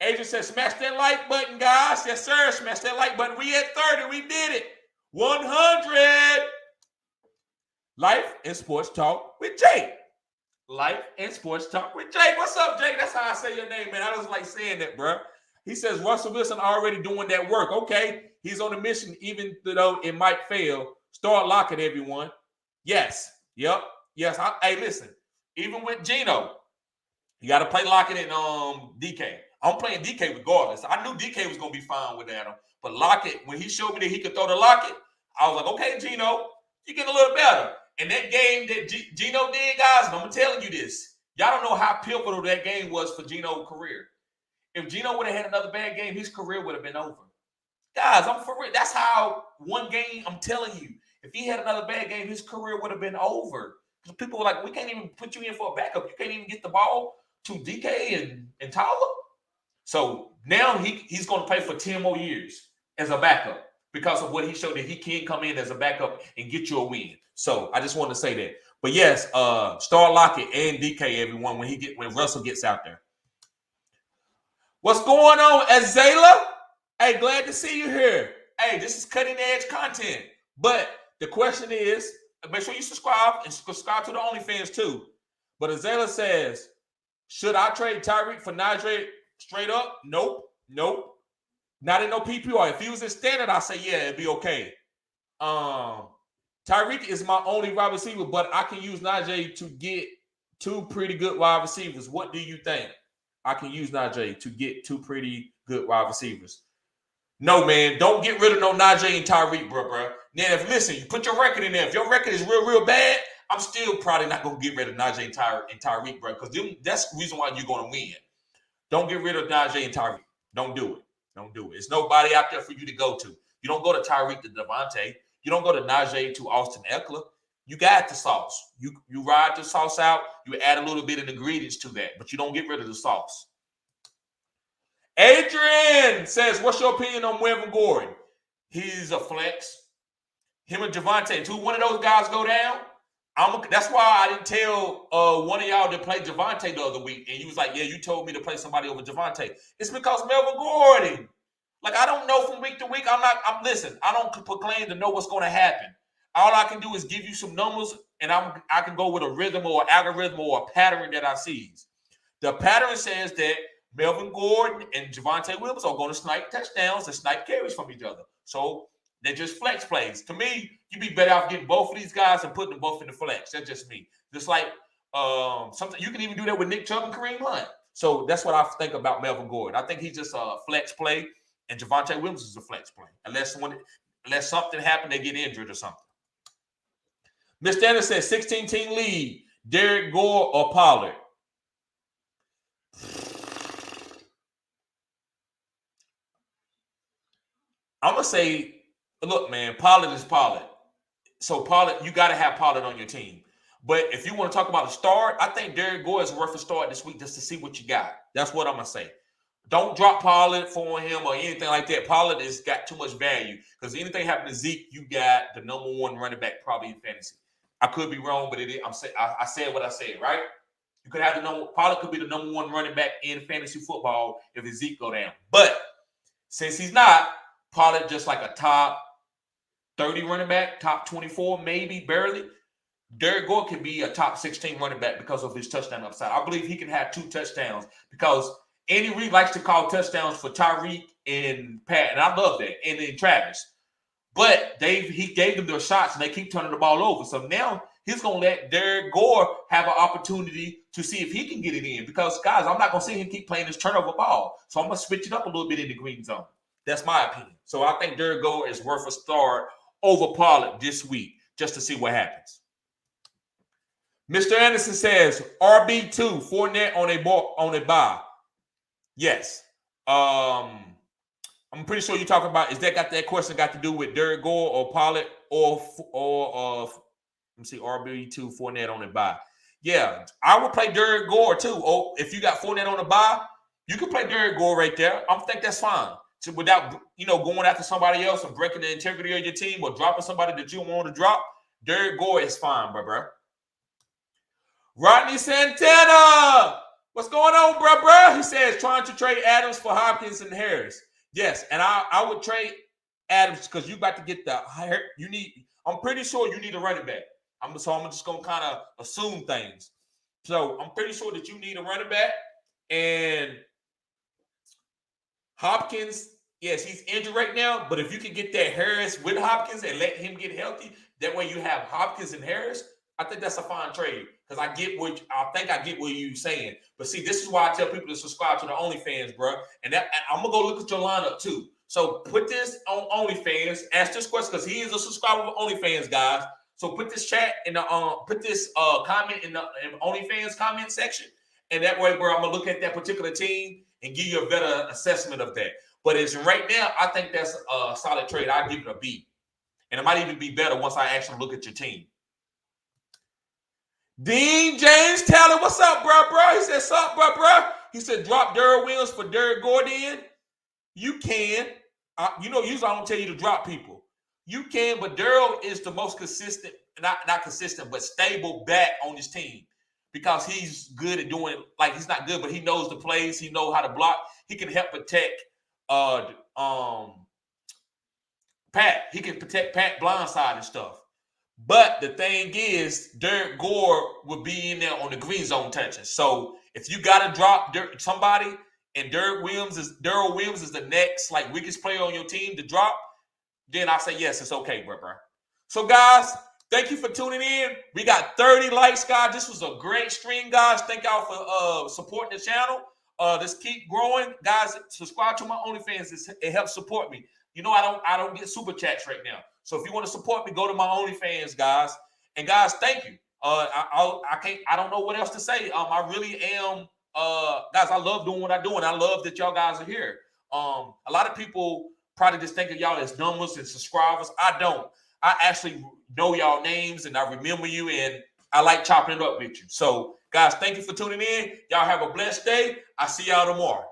Adrian said, smash that like button, guys. Yes, sir. Smash that like button. We at 30. We did it. 100. Life and Sports Talk with Jake. Life and Sports Talk with Jake. What's up, Jake? That's how I say your name, man. I just like saying that, bro. He says, Russell Wilson already doing that work. Okay. He's on a mission, even though it might fail. Start locking, everyone. Yes. Yep. Yes. Hey, listen. Even with Geno, you got to play Lockett and DK. I'm playing DK regardless. I knew DK was going to be fine with Adam. But Lockett, when he showed me that he could throw the Lockett, I was like, okay, Geno, you get a little better. And that game that Geno did, guys, and I'm telling you this, y'all don't know how pivotal that game was for Geno's career. If Geno would have had another bad game, his career would have been over. Guys, I'm for real. That's how one game, I'm telling you, if he had another bad game, his career would have been over. Because people were like, we can't even put you in for a backup. You can't even get the ball to DK and Tyler. So now he's going to play for 10 more years as a backup because of what he showed that he can come in as a backup and get you a win. So I just wanted to say that. But yes, start Lockett and DK, everyone, when Russell gets out there. What's going on, Azela? Hey, glad to see you here. Hey, this is cutting edge content. But the question is, make sure you subscribe and subscribe to the OnlyFans too. But Azela says, should I trade Tyrek for Najee straight up? Nope. Not in no PPR. If he was in standard, I say, yeah, it'd be okay. Tyrek is my only wide receiver, but I can use Najee to get two pretty good wide receivers. What do you think? I can use Najee to get two pretty good wide receivers. No, man, don't get rid of no Najee and Tyrek, bro. Now, listen, you put your record in there. If your record is real bad, I'm still probably not going to get rid of Najee and Tyrek, bro, because that's the reason why you're going to win. Don't get rid of Najee and Tyrek. Don't do it. There's nobody out there for you to go to. You don't go to Tyrek to Devontae. You don't go to Najee to Austin Eckler. You got the sauce. You ride the sauce out. You add a little bit of ingredients to that, but you don't get rid of the sauce. Adrian says, what's your opinion on Melvin Gordon? He's a flex. Him and Javonte, until one of those guys go down, that's why I didn't tell one of y'all to play Javonte the other week. And he was like, yeah, you told me to play somebody over Javonte. It's because Melvin Gordon. Like, I don't know from week to week. Listen, I don't proclaim to know what's going to happen. All I can do is give you some numbers, and I can go with a rhythm or an algorithm or a pattern that I see. The pattern says that Melvin Gordon and Javonte Williams are going to snipe touchdowns and snipe carries from each other. So they're just flex plays. To me, you'd be better off getting both of these guys and putting them both in the flex. That's just me. Just like something you can even do that with Nick Chubb and Kareem Hunt. So that's what I think about Melvin Gordon. I think he's just a flex play, and Javonte Williams is a flex play. Unless something happened, they get injured or something. Mr. Anderson says 16-team lead, Derek Gore or Pollard? I'm going to say, look, man, Pollard is Pollard. So Pollard, you got to have Pollard on your team. But if you want to talk about a start, I think Derek Gore is worth a start this week just to see what you got. That's what I'm going to say. Don't drop Pollard for him or anything like that. Pollard has got too much value because anything happen to Zeke, you got the number one running back probably in fantasy. I could be wrong, but I said what I said, right? You could have Pollard could be the number one running back in fantasy football if his Zeke go down. But since he's not, Pollard just like a top 30 running back, top 24, maybe, barely. Derek Gore can be a top 16 running back because of his touchdown upside. I believe he can have 2 touchdowns because Andy Reid likes to call touchdowns for Tyreek and Pat, and I love that, and then Travis. But he gave them their shots, and they keep turning the ball over. So now he's going to let Derek Gore have an opportunity to see if he can get it in. Because, guys, I'm not going to see him keep playing this turnover ball. So I'm going to switch it up a little bit in the green zone. That's my opinion. So I think Derek Gore is worth a start over Pollard this week just to see what happens. Mr. Anderson says, RB2, Fournette on a bye. Yes. I'm pretty sure you're talking about, that question got to do with Derek Gore or Pollard or let me see, RB2, Fournette on the bye. Yeah, I would play Derek Gore too. Oh, if you got Fournette on the bye, you can play Derek Gore right there. I think that's fine. So without, going after somebody else and breaking the integrity of your team or dropping somebody that you want to drop, Derek Gore is fine, bro. Rodney Santana, What's going on, bruh? He says trying to trade Adams for Hopkins and Harris. Yes, and I would trade Adams because you about to get the you need. I'm pretty sure you need a running back. I'm just gonna kind of assume things. So I'm pretty sure that you need a running back. And Hopkins, yes, he's injured right now. But if you can get that Harris with Hopkins and let him get healthy, that way you have Hopkins and Harris. I think that's a fine trade because I get what you're saying. But see, this is why I tell people to subscribe to the OnlyFans, bro. And I'm gonna go look at your lineup too. So put this on OnlyFans. Ask this question because he is a subscriber of OnlyFans, guys. So put this chat in the comment in the OnlyFans comment section, and that way, bro, I'm gonna look at that particular team and give you a better assessment of that. But it's right now, I think that's a solid trade. I give it a B, and it might even be better once I actually look at your team. Dean James Taylor, what's up, bro? He said, "Sup, bro?" He said, "Drop Darrell Williams for Derek Gordon." You can. Usually I don't tell you to drop people. You can, but Darrell is the most consistent, not consistent, but stable back on this team because he's good at doing, like, he's not good, but he knows the plays. He knows how to block. He can help protect Pat. He can protect Pat blindside and stuff. But the thing is, Derek Gore will be in there on the green zone touching. So if you got to drop somebody and Darrell Williams is the next like weakest player on your team to drop, then I say yes, it's okay, bro. So guys, thank you for tuning in. We got 30 likes, guys. This was a great stream, guys. Thank y'all for supporting the channel. Let's keep growing, guys. Subscribe to my OnlyFans. It helps support me. You know, I don't get super chats right now. So if you want to support me, go to my OnlyFans, guys. And guys, thank you. I don't know what else to say. I really am, guys. I love doing what I do, and I love that y'all guys are here. A lot of people probably just think of y'all as numbers and subscribers. I don't. I actually know y'all names, and I remember you, and I like chopping it up with you. So, guys, thank you for tuning in. Y'all have a blessed day. I'll see y'all tomorrow.